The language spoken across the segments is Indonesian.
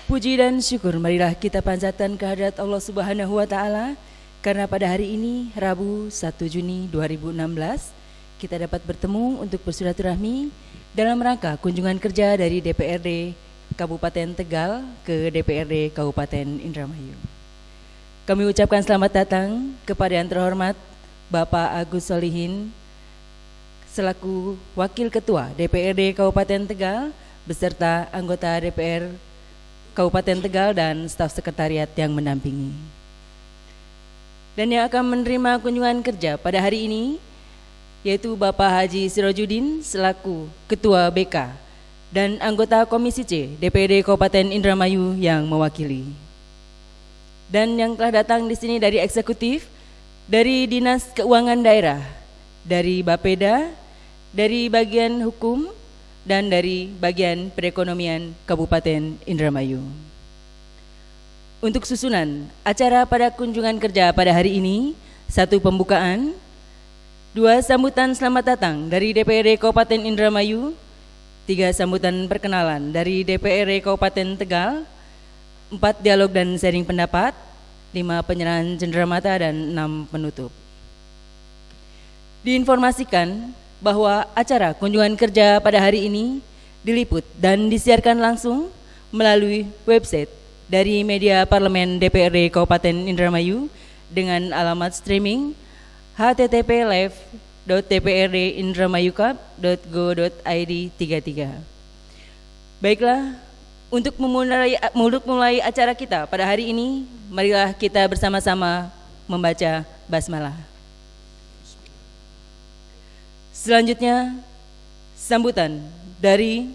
Puji dan syukur marilah kita panjatkan kehadirat Allah Subhanahu wa taala karena pada hari ini Rabu 1 Juni 2016 kita dapat bertemu untuk bersilaturahmi dalam rangka kunjungan kerja dari DPRD Kabupaten Tegal ke DPRD Kabupaten Indramayu. Kami ucapkan selamat datang kepada yang terhormat Bapak Agus Solihin selaku Wakil Ketua DPRD Kabupaten Tegal beserta anggota DPR Kabupaten Tegal dan staf sekretariat yang mendampingi. Dan yang akan menerima kunjungan kerja pada hari ini yaitu Bapak Haji Sirojudin selaku Ketua BK dan anggota Komisi C DPRD Kabupaten Indramayu yang mewakili. Dan yang telah datang di sini dari eksekutif, dari Dinas Keuangan Daerah, dari Bapeda, dari bagian hukum, dan dari bagian perekonomian Kabupaten Indramayu. Untuk susunan acara pada kunjungan kerja pada hari ini, 1 pembukaan, 2 sambutan selamat datang dari DPRD Kabupaten Indramayu, 3 sambutan perkenalan dari DPRD Kabupaten Tegal, 4 dialog dan sharing pendapat, 5 penyerahan cenderamata, dan 6 penutup. Diinformasikan bahwa acara kunjungan kerja pada hari ini diliput dan disiarkan langsung melalui website dari media parlemen DPRD Kabupaten Indramayu dengan alamat streaming http://live.dprd-indramayucup.go.id 33. Baiklah, untuk memulai acara kita pada hari ini, marilah kita bersama-sama membaca basmalah. Selanjutnya, sambutan dari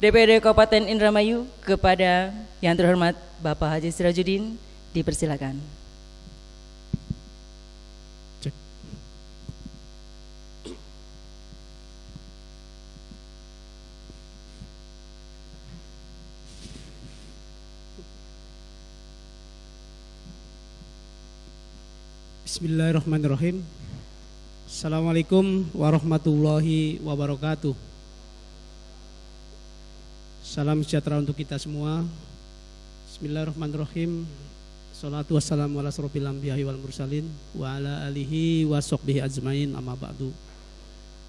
DPRD Kabupaten Indramayu kepada yang terhormat Bapak Haji Sirojudin, dipersilakan. Cek. Bismillahirrahmanirrahim. Assalamualaikum warahmatullahi wabarakatuh. Salam sejahtera untuk kita semua. Bismillahirrahmanirrahim. Salatu wassalamu ala asrofil anbiya'i wal mursalin wa ala alihi wa sahbihi ajmain, amma ba'du.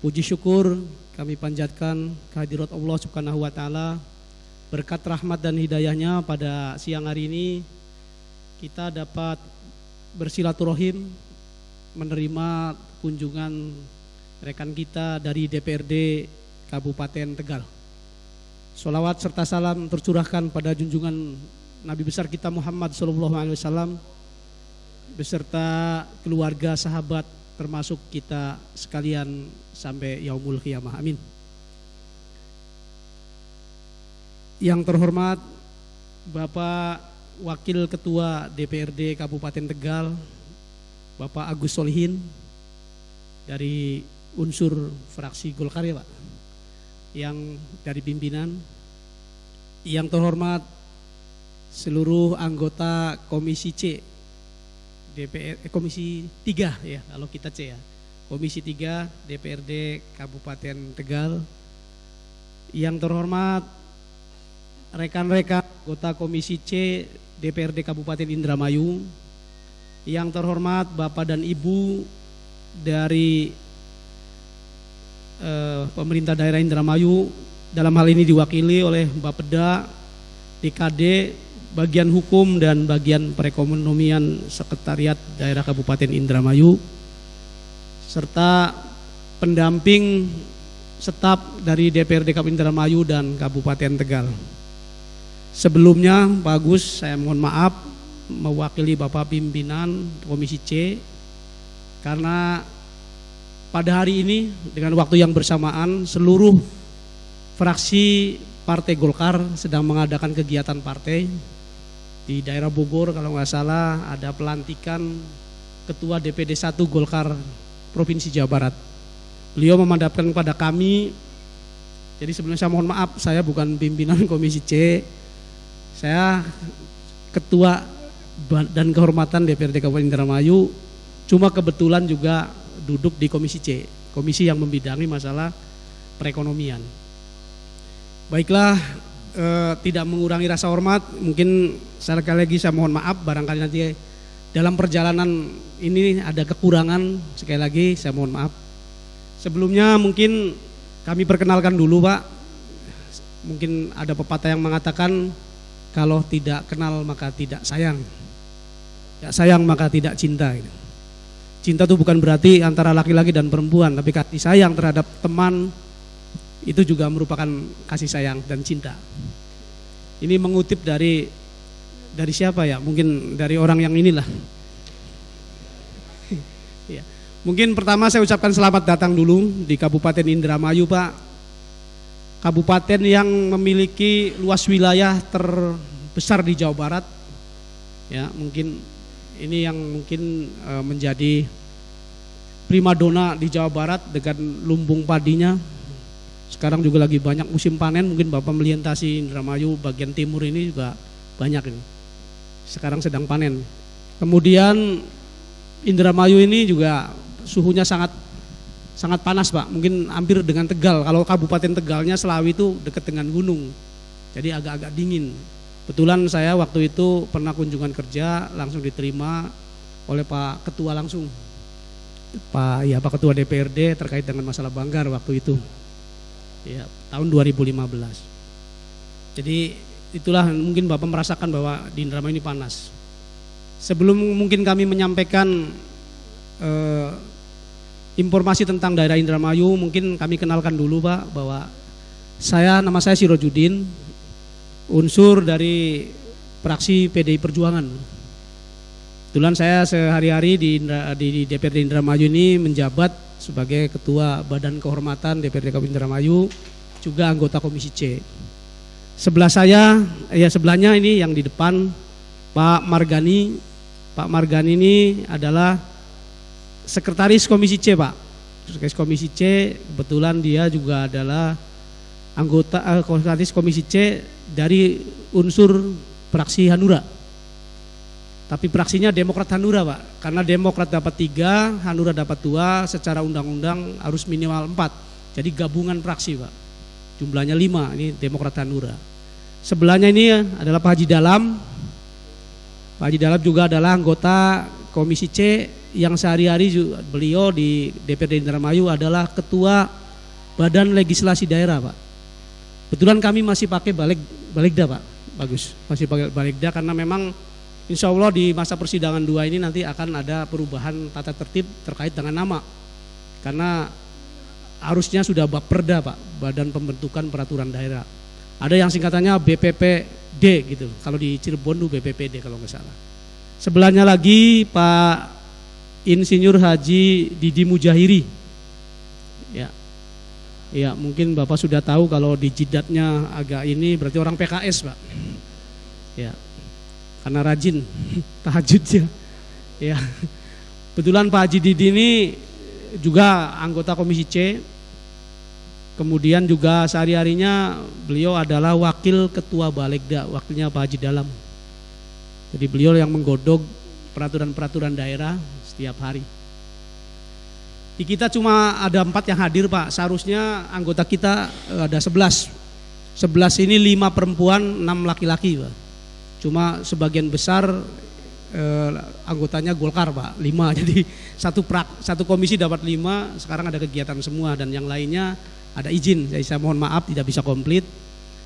Puji syukur kami panjatkan kehadirat Allah Subhanahu wa taala, berkat rahmat dan hidayahnya pada siang hari ini kita dapat bersilaturahim menerima kunjungan rekan kita dari DPRD Kabupaten Tegal. Sholawat serta salam tercurahkan pada junjungan Nabi besar kita Muhammad SAW beserta keluarga, sahabat, termasuk kita sekalian sampai yaumul qiyamah. Amin. Yang terhormat Bapak Wakil Ketua DPRD Kabupaten Tegal, Bapak Agus Solihin dari unsur fraksi Golkar ya Pak, yang dari pimpinan. Yang terhormat seluruh anggota Komisi C Komisi 3 ya kalau kita C ya, Komisi 3 DPRD Kabupaten Tegal. Yang terhormat rekan-rekan anggota Komisi C DPRD Kabupaten Indramayu. Yang terhormat Bapak dan Ibu dari pemerintah daerah Indramayu, dalam hal ini diwakili oleh Bapeda, DKD, bagian hukum dan bagian perekonomian Sekretariat Daerah Kabupaten Indramayu, serta pendamping staf dari DPRD Kabupaten Indramayu dan Kabupaten Tegal. Sebelumnya Pak Agus, saya mohon maaf mewakili Bapak pimpinan Komisi C karena pada hari ini dengan waktu yang bersamaan seluruh fraksi Partai Golkar sedang mengadakan kegiatan partai di daerah Bogor. Kalau nggak salah ada pelantikan Ketua DPD 1 Golkar Provinsi Jawa Barat. Beliau memandapkan kepada kami, jadi sebelumnya saya mohon maaf, saya bukan pimpinan Komisi C, saya Ketua dan Kehormatan DPRD Kabupaten Indramayu, cuma kebetulan juga duduk di Komisi C, komisi yang membidangi masalah perekonomian. Baiklah, tidak mengurangi rasa hormat, mungkin sekali lagi saya mohon maaf barangkali nanti dalam perjalanan ini ada kekurangan, sekali lagi saya mohon maaf. Sebelumnya mungkin kami perkenalkan dulu Pak, mungkin ada pepatah yang mengatakan kalau tidak kenal maka tidak sayang, tidak sayang maka tidak cinta. Cinta itu bukan berarti antara laki-laki dan perempuan, tapi kasih sayang terhadap teman itu juga merupakan kasih sayang dan cinta. Ini mengutip dari siapa ya? Mungkin dari orang yang inilah. Ya. Mungkin pertama saya ucapkan selamat datang dulu di Kabupaten Indramayu Pak. Kabupaten yang memiliki luas wilayah terbesar di Jawa Barat. Ya, mungkin ini yang mungkin menjadi primadona di Jawa Barat dengan lumbung padinya. Sekarang juga lagi banyak musim panen, mungkin Bapak melintasi Indramayu bagian timur ini juga banyak ini. Sekarang sedang panen. Kemudian Indramayu ini juga suhunya sangat panas Pak, mungkin hampir dengan Tegal. Kalau Kabupaten Tegalnya Selawi itu dekat dengan gunung, jadi agak-agak dingin. Kebetulan saya waktu itu pernah kunjungan kerja, langsung diterima oleh Pak Ketua langsung, Pak Ketua DPRD terkait dengan masalah Banggar waktu itu. Ya, tahun 2015. Jadi itulah mungkin Bapak merasakan bahwa di Indramayu ini panas. Sebelum mungkin kami menyampaikan informasi tentang daerah Indramayu, mungkin kami kenalkan dulu Pak bahwa nama saya Sirojudin, unsur dari fraksi PDI Perjuangan. Kebetulan saya sehari-hari di DPRD Indramayu ini menjabat sebagai Ketua Badan Kehormatan DPRD Kabupaten Indramayu, juga anggota Komisi C. Sebelahnya ini yang di depan Pak Margani. Pak Margani ini adalah Sekretaris Komisi C Pak. Sekretaris Komisi C, kebetulan dia juga adalah anggota Sekretaris Komisi C dari unsur fraksi Hanura. Tapi fraksinya Demokrat Hanura Pak, karena Demokrat dapat 3, Hanura dapat 2, secara undang-undang harus minimal 4. Jadi gabungan fraksi Pak, jumlahnya 5, ini Demokrat Hanura. Sebelahnya ini adalah Pak Haji Dalam. Pak Haji Dalam juga adalah anggota Komisi C yang sehari-hari beliau di DPRD Indramayu adalah Ketua Badan Legislasi Daerah Pak. Kebetulan kami masih pakai Balegda Pak, bagus, masih pakai Balegda karena memang insya Allah di masa persidangan 2 ini nanti akan ada perubahan tata tertib terkait dengan nama. Karena harusnya sudah Bapperda Pak, Badan Pembentukan Peraturan Daerah. Ada yang singkatannya BPPD gitu, kalau di Cirebon itu BPPD kalau nggak salah. Sebelahnya lagi Pak Insinyur Haji Didi Mujahiri. Ya mungkin Bapak sudah tahu kalau di jidatnya agak ini berarti orang PKS Pak. Ya. Karena rajin tahajudnya. Ya. Kebetulan Pak Haji Didi ini juga anggota Komisi C. Kemudian juga sehari-harinya beliau adalah wakil ketua Balegda, wakilnya Pak Haji Dalam. Jadi beliau yang menggodok peraturan-peraturan daerah setiap hari. Di kita cuma ada 4 yang hadir Pak, seharusnya anggota kita ada 11. 11 ini 5 perempuan, 6 laki-laki Pak. Cuma sebagian besar anggotanya Golkar Pak, 5. Jadi satu komisi dapat 5, sekarang ada kegiatan semua dan yang lainnya ada izin. Jadi saya mohon maaf tidak bisa komplit.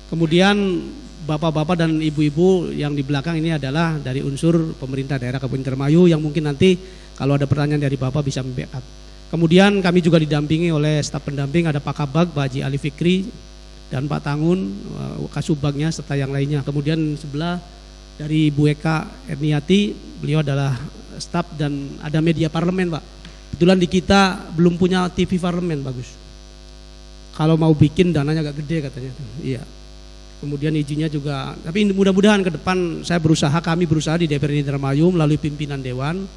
Kemudian bapak-bapak dan ibu-ibu yang di belakang ini adalah dari unsur pemerintah daerah Kabupaten Indramayu yang mungkin nanti kalau ada pertanyaan dari Bapak bisa membackup. Kemudian kami juga didampingi oleh staf pendamping, ada Pak Kabag, Pak Haji Ali Fikri dan Pak Tangun, Kasubagnya serta yang lainnya. Kemudian sebelah dari Bu Eka Erniati, beliau adalah staf dan ada media parlemen Pak. Kebetulan di kita belum punya TV parlemen, bagus. Kalau mau bikin dananya agak gede katanya. Iya. Kemudian izinnya juga, tapi mudah-mudahan ke depan kami berusaha di DPRD Indramayu melalui pimpinan Dewan.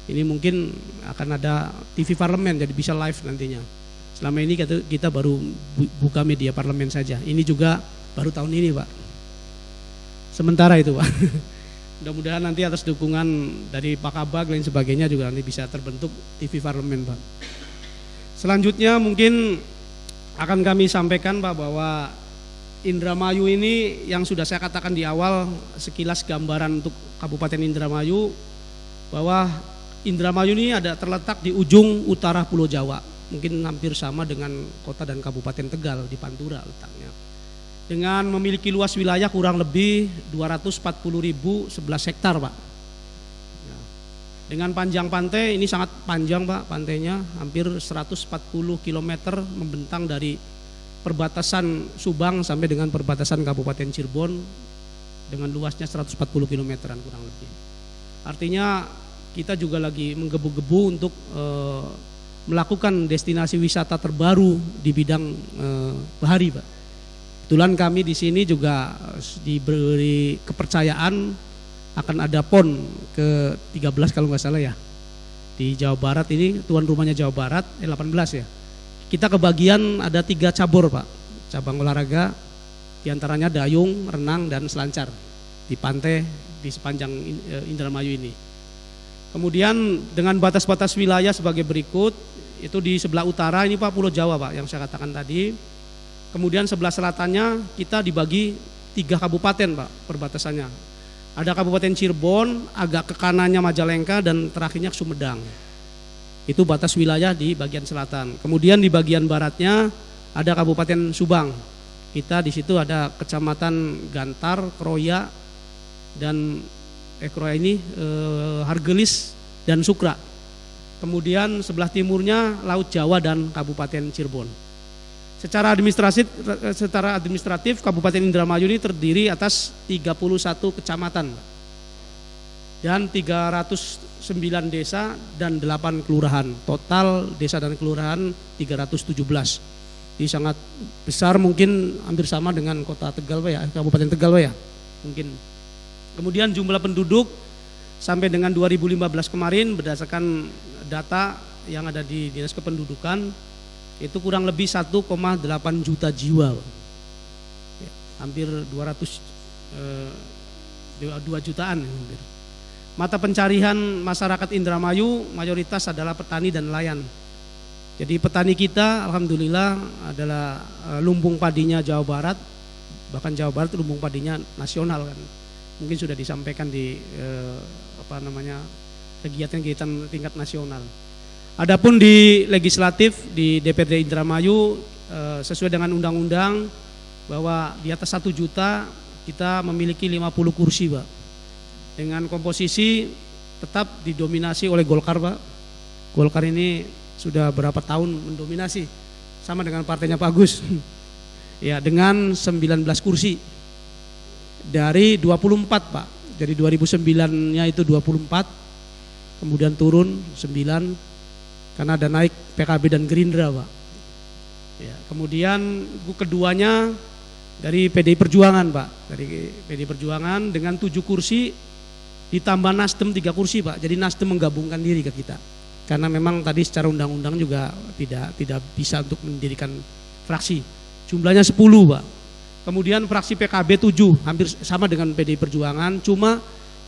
Ini mungkin akan ada TV parlemen jadi bisa live nantinya. Selama ini kita baru buka media parlemen saja. Ini juga baru tahun ini Pak. Sementara itu Pak. Mudah-mudahan nanti atas dukungan dari Pak Kabag lain sebagainya juga nanti bisa terbentuk TV parlemen Pak. Selanjutnya mungkin akan kami sampaikan Pak bahwa Indramayu ini yang sudah saya katakan di awal, sekilas gambaran untuk Kabupaten Indramayu, bahwa Indramayu ini terletak di ujung utara Pulau Jawa, mungkin hampir sama dengan kota dan Kabupaten Tegal di Pantura letaknya. Dengan memiliki luas wilayah kurang lebih 240.011 hektar, Pak. Ya. Dengan panjang pantai, ini sangat panjang, Pak, pantainya hampir 140 km membentang dari perbatasan Subang sampai dengan perbatasan Kabupaten Cirebon dengan luasnya 140 km-an kurang lebih. Artinya kita juga lagi menggebu-gebu untuk melakukan destinasi wisata terbaru di bidang bahari, Pak. Kebetulan kami di sini juga diberi kepercayaan akan ada PON ke-13 kalau nggak salah ya. Di Jawa Barat ini, tuan rumahnya Jawa Barat, 18 ya. Kita kebagian ada 3 cabur, Pak, cabang olahraga, diantaranya dayung, renang, dan selancar di pantai di sepanjang Indramayu ini. Kemudian dengan batas-batas wilayah sebagai berikut, itu di sebelah utara ini, Pak, Pulau Jawa, Pak, yang saya katakan tadi. Kemudian sebelah selatannya kita dibagi 3 kabupaten, Pak, perbatasannya. Ada Kabupaten Cirebon, agak ke kanannya Majalengka, dan terakhirnya Sumedang. Itu batas wilayah di bagian selatan. Kemudian di bagian baratnya ada Kabupaten Subang. Kita di situ ada Kecamatan Gantar, Kroya, dan Kroya ini Hargelis dan Sukra. Kemudian sebelah timurnya Laut Jawa dan Kabupaten Cirebon. Secara administratif Kabupaten Indramayu ini terdiri atas 31 kecamatan dan 309 desa dan 8 kelurahan. Total desa dan kelurahan 317. Jadi sangat besar, mungkin hampir sama dengan kota Tegal, Pak, ya, Kabupaten Tegal, Pak, ya. Mungkin. Kemudian jumlah penduduk sampai dengan 2015 kemarin berdasarkan data yang ada di Dinas Kependudukan itu kurang lebih 1,8 juta jiwa. Ya, hampir 2 jutaan hampir. Mata pencarian masyarakat Indramayu mayoritas adalah petani dan nelayan. Jadi petani kita alhamdulillah adalah lumbung padinya Jawa Barat, bahkan Jawa Barat lumbung padinya nasional kan. Mungkin sudah disampaikan di kegiatan-kegiatan tingkat nasional. Adapun di legislatif di DPRD Indramayu sesuai dengan undang-undang bahwa di atas 1 juta kita memiliki 50 kursi, Pak. Dengan komposisi tetap didominasi oleh Golkar, Pak. Golkar ini sudah berapa tahun mendominasi sama dengan partainya Pak Agus. Ya, dengan 19 kursi dari 24, Pak. Jadi 2009-nya itu 24, kemudian turun 9 karena ada naik PKB dan Gerindra, Pak. Ya, kemudian keduanya dari PDI Perjuangan, Pak. Dari PDI Perjuangan dengan 7 kursi ditambah Nasdem 3 kursi, Pak. Jadi Nasdem menggabungkan diri ke kita. Karena memang tadi secara undang-undang juga tidak bisa untuk mendirikan fraksi. Jumlahnya 10, Pak. Kemudian fraksi PKB 7, hampir sama dengan PDI Perjuangan, cuma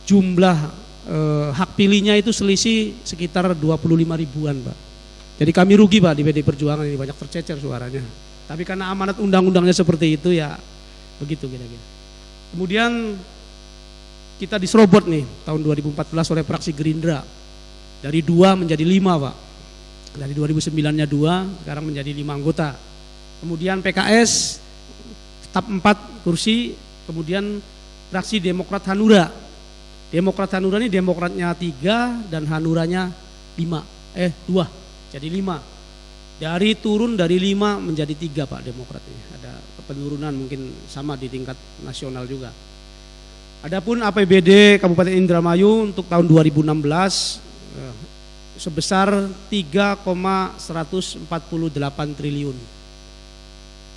jumlah hak pilihnya itu selisih sekitar 25 ribuan, Pak. Jadi kami rugi, Pak, di PDI Perjuangan ini, banyak tercecer suaranya. Tapi karena amanat undang-undangnya seperti itu, ya begitu kira-kira. Kemudian kita diserobot nih tahun 2014 oleh fraksi Gerindra. Dari 2 menjadi 5, Pak. Dari 2009-nya 2, sekarang menjadi 5 anggota. Kemudian PKS tetap 4 kursi, kemudian fraksi Demokrat Hanura. Demokrat Hanura ini Demokratnya 3 dan Hanuranya 2, jadi 5. Turun dari 5 menjadi 3, Pak, Demokrat ini. Ada penurunan mungkin sama di tingkat nasional juga. Adapun APBD Kabupaten Indramayu untuk tahun 2016 sebesar 3,148 triliun.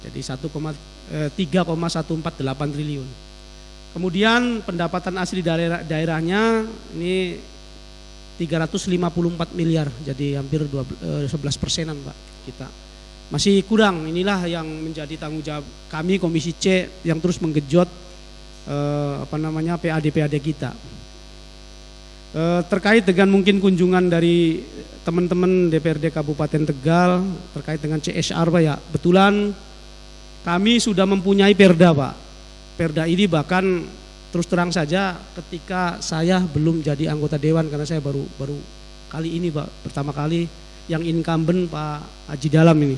Jadi 3,148 triliun. Kemudian pendapatan asli daerahnya ini 354 miliar, jadi hampir 11%-an, Pak, kita. Masih kurang, inilah yang menjadi tanggung jawab kami Komisi C yang terus menggenjot PAD kita. Terkait dengan mungkin kunjungan dari teman-teman DPRD Kabupaten Tegal terkait dengan CSR, Pak, ya. Betulan kami sudah mempunyai perda, Pak. Perda ini bahkan terus terang saja ketika saya belum jadi anggota dewan, karena saya baru kali ini, Pak, pertama kali yang incumbent Pak Haji Dalam ini.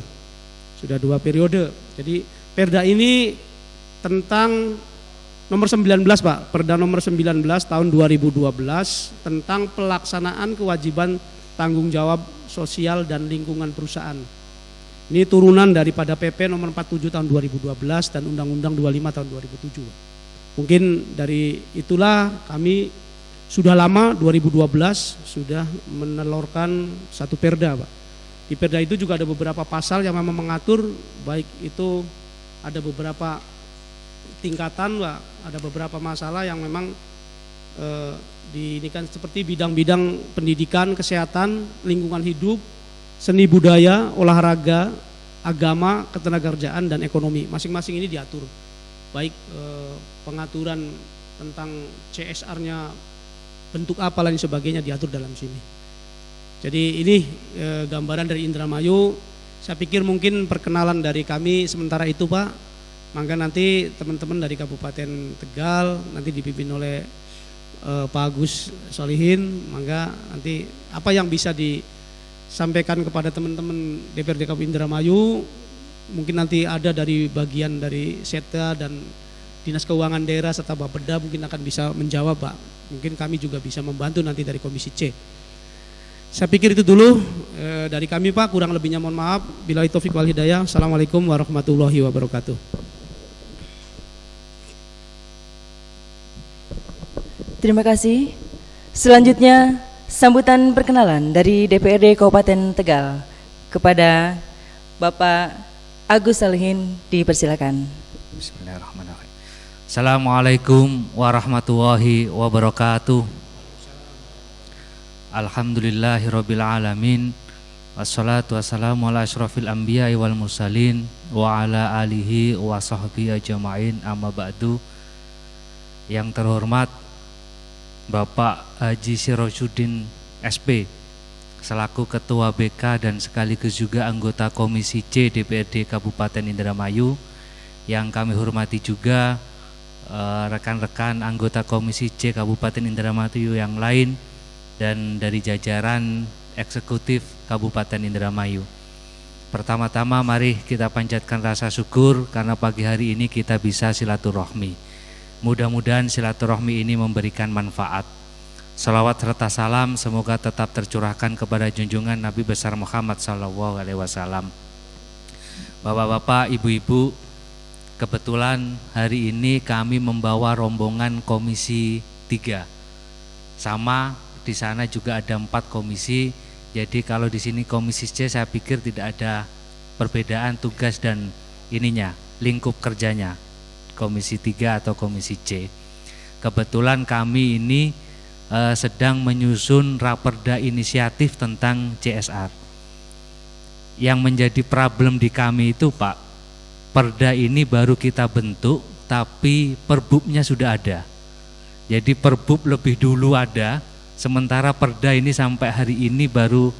Sudah 2 periode. Jadi perda ini tentang nomor 19, Pak, Perda nomor 19 tahun 2012 tentang pelaksanaan kewajiban tanggung jawab sosial dan lingkungan perusahaan. Ini turunan daripada PP nomor 47 tahun 2012 dan Undang-Undang 25 tahun 2007. Pak. Mungkin dari itulah kami sudah lama 2012 sudah menelurkan satu perda, Pak. Di perda itu juga ada beberapa pasal yang memang mengatur, baik itu ada beberapa tingkatan, Pak, ada beberapa masalah yang memang ini kan seperti bidang-bidang pendidikan, kesehatan, lingkungan hidup, seni budaya, olahraga, agama, ketenagakerjaan dan ekonomi. Masing-masing ini diatur. Baik pengaturan tentang CSR-nya bentuk apa lain sebagainya diatur dalam sini. Jadi ini gambaran dari Indramayu. Saya pikir mungkin perkenalan dari kami sementara itu, Pak. Maka nanti teman-teman dari Kabupaten Tegal nanti dipimpin oleh Pak Agus Solihin, maka nanti apa yang bisa disampaikan kepada teman-teman DPRD Kabupaten Indramayu, mungkin nanti ada dari bagian dari Setda dan Dinas Keuangan Daerah serta Bapeda mungkin akan bisa menjawab, Pak. Mungkin kami juga bisa membantu nanti dari Komisi C. Saya pikir itu dulu dari kami, Pak, kurang lebihnya mohon maaf. Billahi taufik wal hidayah. Assalamualaikum warahmatullahi wabarakatuh. Terima kasih. Selanjutnya sambutan perkenalan dari DPRD Kabupaten Tegal kepada Bapak Agus Solihin, dipersilakan. Bismillahirrahmanirrahim. Assalamualaikum warahmatullahi wabarakatuh. Alhamdulillahirabbil alamin. Wassalatu wassalamu ala asyrafil anbiya'i wal mursalin wa ala alihi wa sahbihi ajma'in, amma ba'du. Yang terhormat Bapak Haji Sirajuddin SP selaku Ketua BK dan sekaligus juga anggota Komisi C DPRD Kabupaten Indramayu, yang kami hormati juga rekan-rekan anggota Komisi C Kabupaten Indramayu yang lain dan dari jajaran eksekutif Kabupaten Indramayu. Pertama-tama mari kita panjatkan rasa syukur karena pagi hari ini kita bisa silaturahmi. Mudah-mudahan silaturahmi ini memberikan manfaat. Salawat serta salam semoga tetap tercurahkan kepada junjungan Nabi besar Muhammad SAW. Bapak-bapak, ibu-ibu, kebetulan hari ini kami membawa rombongan Komisi 3. Sama di sana juga ada 4 komisi. Jadi kalau di sini Komisi C saya pikir tidak ada perbedaan tugas dan ininya, lingkup kerjanya. Komisi 3 atau Komisi C. Kebetulan kami ini sedang menyusun raperda inisiatif tentang CSR. Yang menjadi problem di kami itu, Pak, perda ini baru kita bentuk tapi perbubnya sudah ada. Jadi perbub lebih dulu ada, sementara perda ini sampai hari ini baru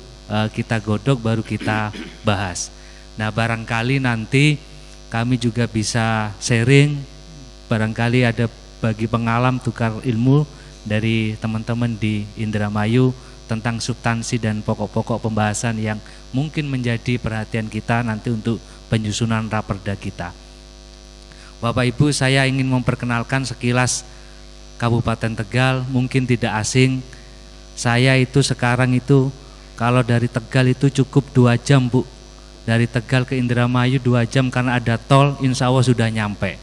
kita godok, baru kita bahas. Nah, barangkali nanti kami juga bisa sharing, barangkali ada bagi pengalam tukar ilmu dari teman-teman di Indramayu tentang substansi dan pokok-pokok pembahasan yang mungkin menjadi perhatian kita nanti untuk penyusunan raperda kita. Bapak Ibu, saya ingin memperkenalkan sekilas Kabupaten Tegal, mungkin tidak asing. Saya itu sekarang itu kalau dari Tegal itu cukup 2 jam, Bu. Dari Tegal ke Indramayu 2 jam karena ada tol, insya Allah sudah nyampe.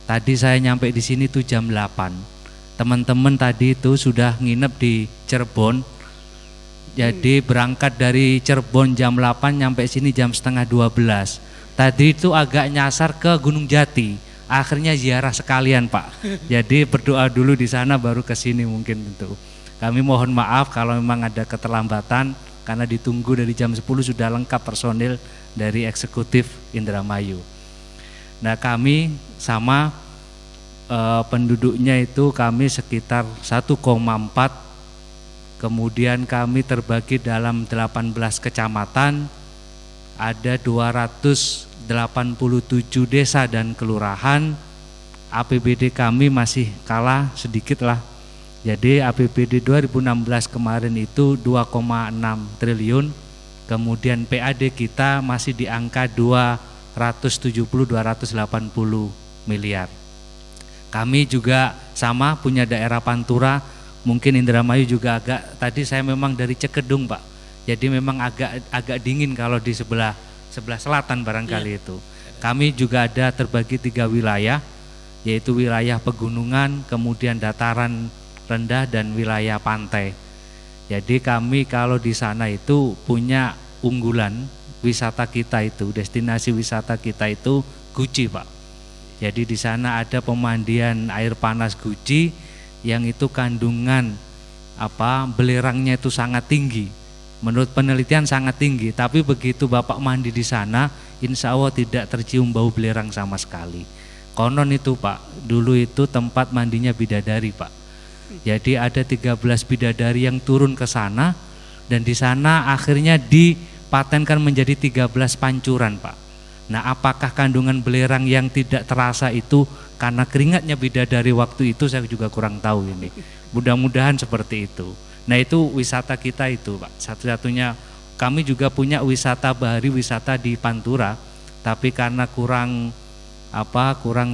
Tadi saya nyampe di sini tuh jam 8. Teman-teman tadi itu sudah nginep di Cirebon. Jadi berangkat dari Cirebon jam 8 nyampe sini jam setengah 12. Tadi itu agak nyasar ke Gunung Jati. Akhirnya ziarah sekalian, Pak. Jadi berdoa dulu di sana baru ke sini mungkin itu. Kami mohon maaf kalau memang ada keterlambatan karena ditunggu dari jam 10 sudah lengkap personil dari eksekutif Indramayu. Nah, kami sama penduduknya itu kami sekitar 1,4, kemudian kami terbagi dalam 18 kecamatan, ada 208 87 desa dan kelurahan, APBD kami masih kalah sedikit lah. Jadi APBD 2016 kemarin itu 2,6 triliun, kemudian PAD kita masih di angka 270-280 miliar. Kami juga sama punya daerah pantura, mungkin Indramayu juga agak, tadi saya memang dari Cekedung Pak, jadi memang agak dingin kalau di sebelah selatan barangkali itu. Kami juga ada terbagi 3 wilayah, yaitu wilayah pegunungan, kemudian dataran rendah dan wilayah pantai. Jadi kami kalau di sana itu punya unggulan wisata kita itu, destinasi wisata kita itu Guci Pak. Jadi di sana ada pemandian air panas Guci yang itu kandungan belerangnya itu sangat tinggi. Menurut penelitian sangat tinggi, tapi begitu Bapak mandi di sana, insya Allah tidak tercium bau belerang sama sekali. Konon itu Pak, dulu itu tempat mandinya bidadari Pak. Jadi ada 13 bidadari yang turun ke sana, dan di sana akhirnya dipatenkan menjadi 13 pancuran Pak. Nah, apakah kandungan belerang yang tidak terasa itu karena keringatnya bidadari waktu itu, saya juga kurang tahu ini. Mudah-mudahan seperti itu. Nah, itu wisata kita itu Pak, satu-satunya. Kami juga punya wisata bahari, wisata di Pantura, tapi karena kurang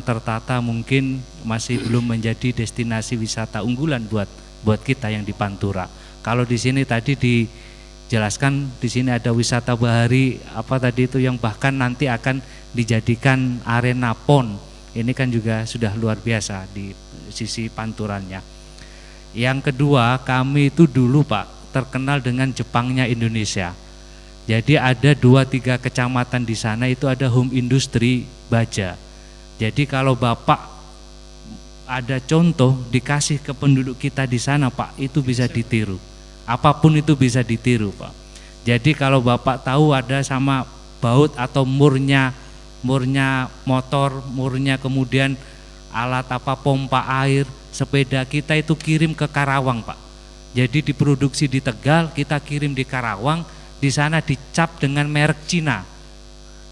tertata, mungkin masih belum menjadi destinasi wisata unggulan buat kita yang di Pantura. Kalau di sini tadi dijelaskan, di sini ada wisata bahari tadi itu yang bahkan nanti akan dijadikan arena PON. Ini kan juga sudah luar biasa di sisi panturannya. Yang kedua, kami itu dulu Pak terkenal dengan Jepangnya Indonesia. Jadi ada 2-3 kecamatan di sana itu ada home industry baja. Jadi kalau Bapak ada contoh dikasih ke penduduk kita di sana Pak, itu bisa ditiru. Apapun itu bisa ditiru Pak. Jadi kalau Bapak tahu ada sama baut atau murnya motor, murnya kemudian alat pompa air, sepeda kita itu kirim ke Karawang Pak. Jadi diproduksi di Tegal, kita kirim di Karawang, di sana dicap dengan merek Cina.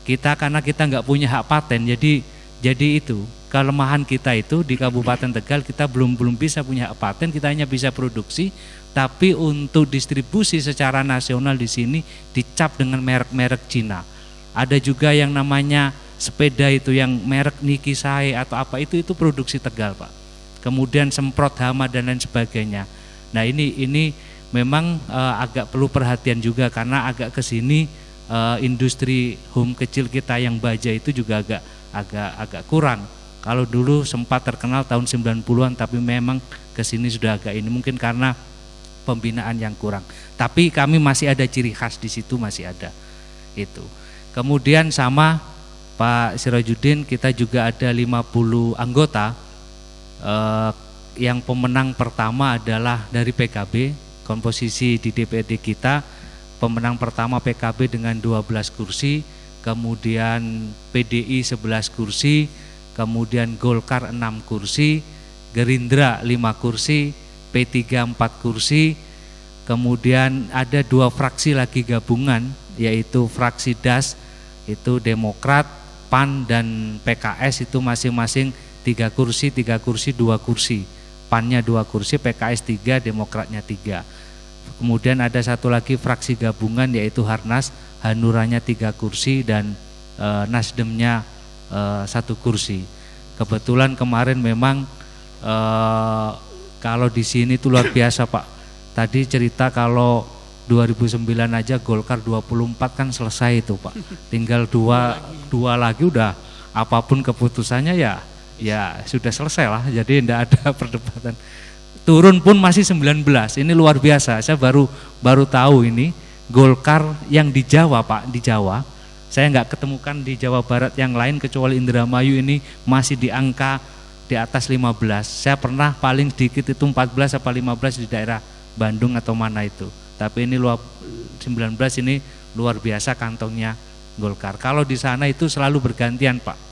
Kita karena kita nggak punya hak paten, jadi itu kelemahan kita itu di Kabupaten Tegal, kita belum bisa punya hak paten, kita hanya bisa produksi, tapi untuk distribusi secara nasional di sini dicap dengan merek-merek Cina. Ada juga yang namanya sepeda itu yang merek Nikisai atau itu produksi Tegal Pak. Kemudian semprot hama dan lain sebagainya. Nah, ini memang agak perlu perhatian juga, karena agak kesini industri home kecil kita yang baja itu juga agak kurang. Kalau dulu sempat terkenal tahun 90-an, tapi memang kesini sudah agak ini, mungkin karena pembinaan yang kurang. Tapi kami masih ada ciri khas di situ, masih ada itu. Kemudian sama Pak Sirajuddin, kita juga ada 50 anggota. Yang pemenang pertama adalah dari PKB, komposisi di DPRD kita, pemenang pertama PKB dengan 12 kursi, kemudian PDI 11 kursi, kemudian Golkar 6 kursi, Gerindra 5 kursi, P3 4 kursi, kemudian ada 2 fraksi lagi gabungan, yaitu fraksi DAS, itu Demokrat, PAN dan PKS, itu masing-masing 3 kursi, 2 kursi. PAN-nya 2 kursi, PKS 3, Demokratnya 3. Kemudian ada satu lagi fraksi gabungan, yaitu Harnas, Hanuranya 3 kursi dan Nasdemnya 1 kursi. Kebetulan kemarin memang kalau di sini itu luar biasa Pak. Tadi cerita kalau 2009 aja Golkar 24 kan selesai itu Pak. Tinggal dua lagi udah apapun keputusannya ya sudah selesai lah, jadi tidak ada perdebatan. Turun pun masih 19, ini luar biasa. Saya baru tahu ini Golkar yang di Jawa Pak, di Jawa. Saya nggak ketemukan di Jawa Barat yang lain kecuali Indramayu, ini masih di angka di atas 15. Saya pernah paling sedikit itu 14 apa 15 di daerah Bandung atau mana itu. Tapi ini 19 ini luar biasa kantongnya Golkar. Kalau di sana itu selalu bergantian Pak.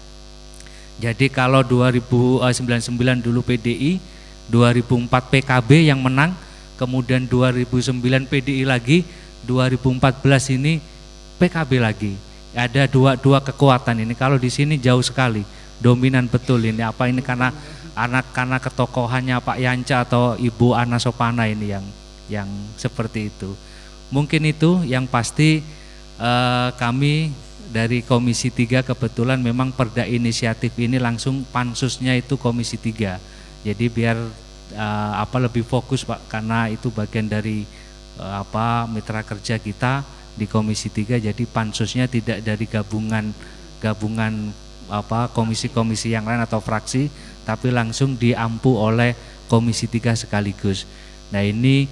Jadi kalau 2099 dulu PDI, 2004 PKB yang menang, kemudian 2009 PDI lagi, 2014 ini PKB lagi. ada dua kekuatan ini. Kalau di sini jauh sekali, dominan betul ini. Apa ini karena ketokohannya Pak Yanca atau Ibu Ana Sopana ini yang seperti itu. Mungkin itu yang pasti kami dari Komisi 3 kebetulan memang perda inisiatif ini langsung pansusnya itu Komisi 3. Jadi biar lebih fokus Pak, karena itu bagian dari mitra kerja kita di Komisi 3. Jadi pansusnya tidak dari gabungan komisi-komisi yang lain atau fraksi, tapi langsung diampu oleh Komisi 3 sekaligus. Nah ini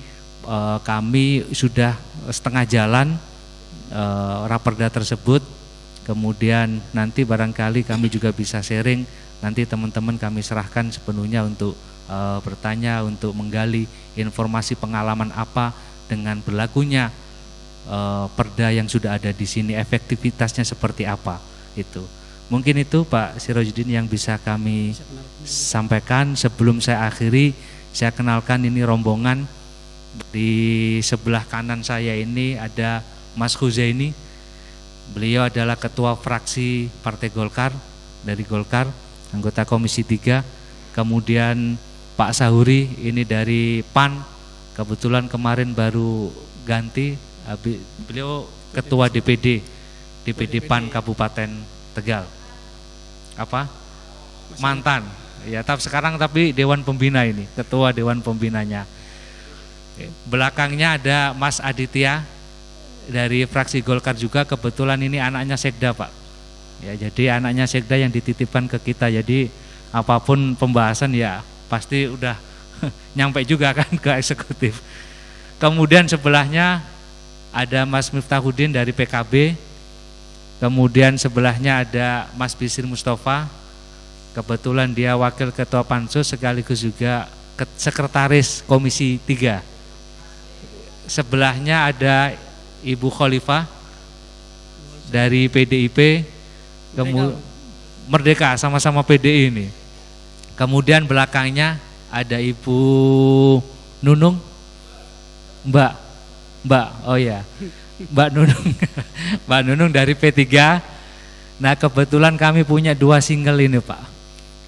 kami sudah setengah jalan raperda tersebut, kemudian nanti barangkali kami juga bisa sharing, nanti teman-teman kami serahkan sepenuhnya untuk bertanya, untuk menggali informasi pengalaman apa dengan berlakunya perda yang sudah ada di sini, efektivitasnya seperti apa itu. Mungkin itu Pak Sirojudin yang bisa kami sampaikan. Sebelum saya akhiri, saya kenalkan ini rombongan. Di sebelah kanan saya ini ada Mas Huzaini, beliau adalah ketua fraksi Partai Golkar dari Golkar, anggota Komisi 3. Kemudian Pak Sahuri ini dari PAN, kebetulan kemarin baru ganti, beliau ketua DPD PAN Kabupaten Tegal. Mantan. Ya, sekarang Dewan Pembina ini, ketua Dewan Pembinanya. Belakangnya ada Mas Aditya dari fraksi Golkar juga, kebetulan ini anaknya Sekda Pak. Ya, jadi anaknya Sekda yang dititipkan ke kita, jadi apapun pembahasan ya pasti udah nyampe juga kan ke eksekutif. Kemudian sebelahnya ada Mas Miftahuddin dari PKB, kemudian sebelahnya ada Mas Bisir Mustafa, kebetulan dia wakil ketua Pansus sekaligus juga sekretaris Komisi 3. Sebelahnya ada Ibu Khalifah dari PDIP, Merdeka, sama-sama PDI ini. Kemudian belakangnya ada Ibu Nunung, Mbak, oh ya, Mbak Nunung, Mbak Nunung dari P3. Nah kebetulan kami punya 2 single ini Pak.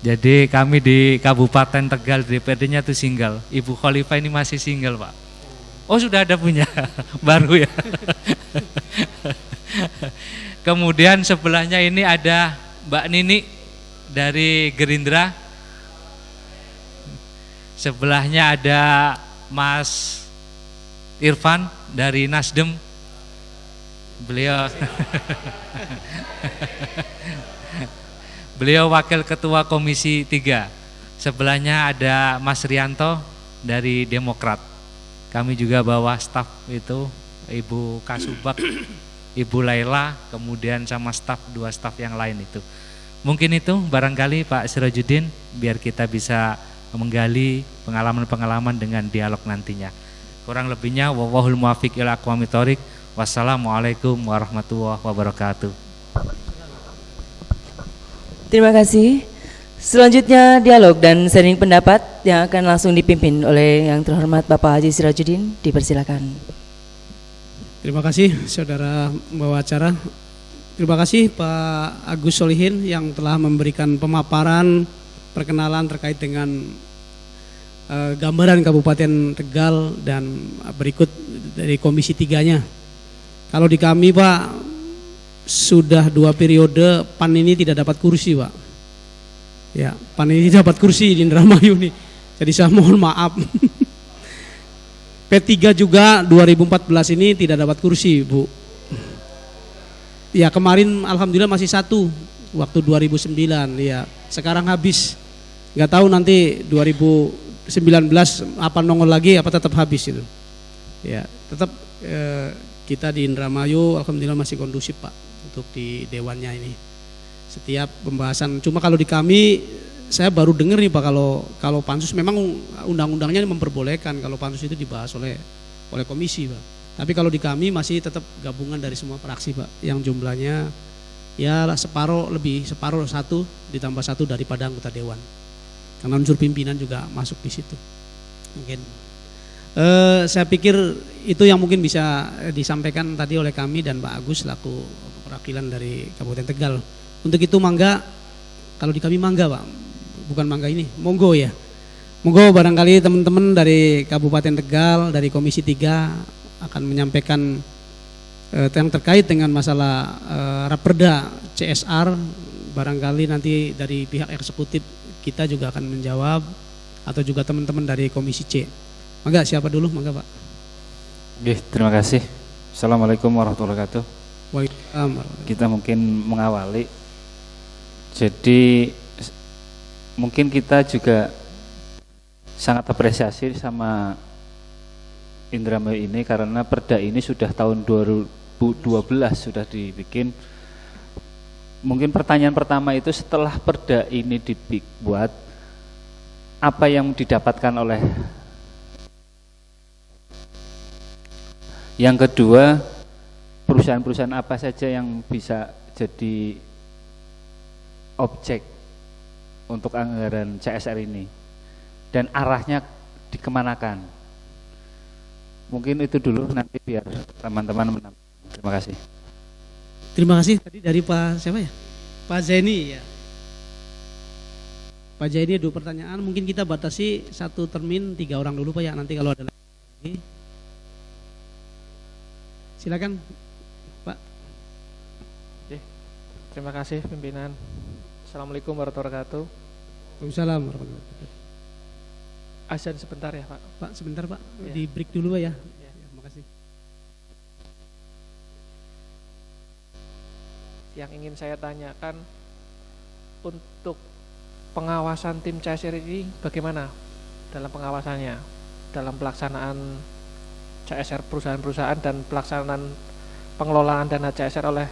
Jadi kami di Kabupaten Tegal DPD-nya tuh single. Ibu Khalifah ini masih single Pak. Oh sudah ada punya, baru ya. Kemudian sebelahnya ini ada Mbak Nini dari Gerindra. Sebelahnya ada Mas Irfan dari Nasdem. Beliau wakil ketua Komisi 3. Sebelahnya ada Mas Rianto dari Demokrat. Kami juga bawa staf itu, Ibu Kasubag, Ibu Laila, kemudian sama dua staf yang lain itu. Mungkin itu barangkali Pak Sirojudin, biar kita bisa menggali pengalaman-pengalaman dengan dialog nantinya. Kurang lebihnya wallahul muwaffiq ila aqwamit thoriq. Wassalamualaikum warahmatullahi wabarakatuh. Terima kasih. Selanjutnya dialog dan sharing pendapat yang akan langsung dipimpin oleh yang terhormat Bapak Haji Sirojudin, dipersilakan. Terima kasih saudara pembawa acara. Terima kasih Pak Agus Solihin yang telah memberikan pemaparan perkenalan terkait dengan gambaran Kabupaten Tegal dan berikut dari Komisi 3-nya. Kalau di kami Pak, sudah 2 periode PAN ini tidak dapat kursi Pak. Ya, PAN ini dapat kursi di Indramayu nih. Jadi saya mohon maaf. P3 juga 2014 ini tidak dapat kursi, Bu. Ya, kemarin alhamdulillah masih 1 waktu 2009 ya. Sekarang habis. Enggak tahu nanti 2019 apa nongol lagi apa tetap habis itu. Ya, tetap kita di Indramayu alhamdulillah masih kondusif, Pak, untuk di dewannya ini. Setiap pembahasan, cuma kalau di kami saya baru dengar nih Pak, kalau pansus memang undang-undangnya memperbolehkan kalau pansus itu dibahas oleh komisi Pak. Tapi kalau di kami masih tetap gabungan dari semua fraksi Pak, yang jumlahnya ya separuh 1 ditambah 1 daripada anggota dewan. Karena unsur pimpinan juga masuk di situ. Mungkin saya pikir itu yang mungkin bisa disampaikan tadi oleh kami dan Pak Agus selaku perwakilan dari Kabupaten Tegal. Untuk itu mangga, kalau di kami mangga Pak, bukan mangga ini, monggo ya. Monggo barangkali teman-teman dari Kabupaten Tegal, dari Komisi 3 akan menyampaikan yang terkait dengan masalah Raperda CSR. Barangkali nanti dari pihak eksekutif kita juga akan menjawab, atau juga teman-teman dari Komisi C. Mangga, siapa dulu? Mangga Pak. Oke, terima kasih. Assalamualaikum warahmatullahi wabarakatuh. Waalaikumsalam. Kita mungkin mengawali. Jadi mungkin kita juga sangat apresiasi sama Indramayu ini karena perda ini sudah tahun 2012 sudah dibikin. Mungkin pertanyaan pertama itu setelah perda ini dibuat, apa yang didapatkan oleh. Yang kedua, perusahaan-perusahaan apa saja yang bisa jadi objek untuk anggaran CSR ini dan arahnya dikemanakan. Mungkin itu dulu, nanti biar teman-teman menambah. Terima kasih. Terima kasih. Tadi dari Pak siapa ya? Pak Zaini ya. Pak Zaini 2 pertanyaan. Mungkin kita batasi 1 termin 3 orang dulu Pak ya. Nanti kalau ada lagi. Silakan Pak. Oke. Terima kasih pimpinan. Assalamualaikum warahmatullahi wabarakatuh. Waalaikumsalam warahmatullahi wabarakatuh. Azan sebentar ya Pak. Pak sebentar Pak, Ya. di break dulu Pak ya. Ya. Ya, makasih. Yang ingin saya tanyakan, untuk pengawasan tim CSR ini bagaimana dalam pengawasannya, dalam pelaksanaan CSR perusahaan-perusahaan dan pelaksanaan pengelolaan dana CSR oleh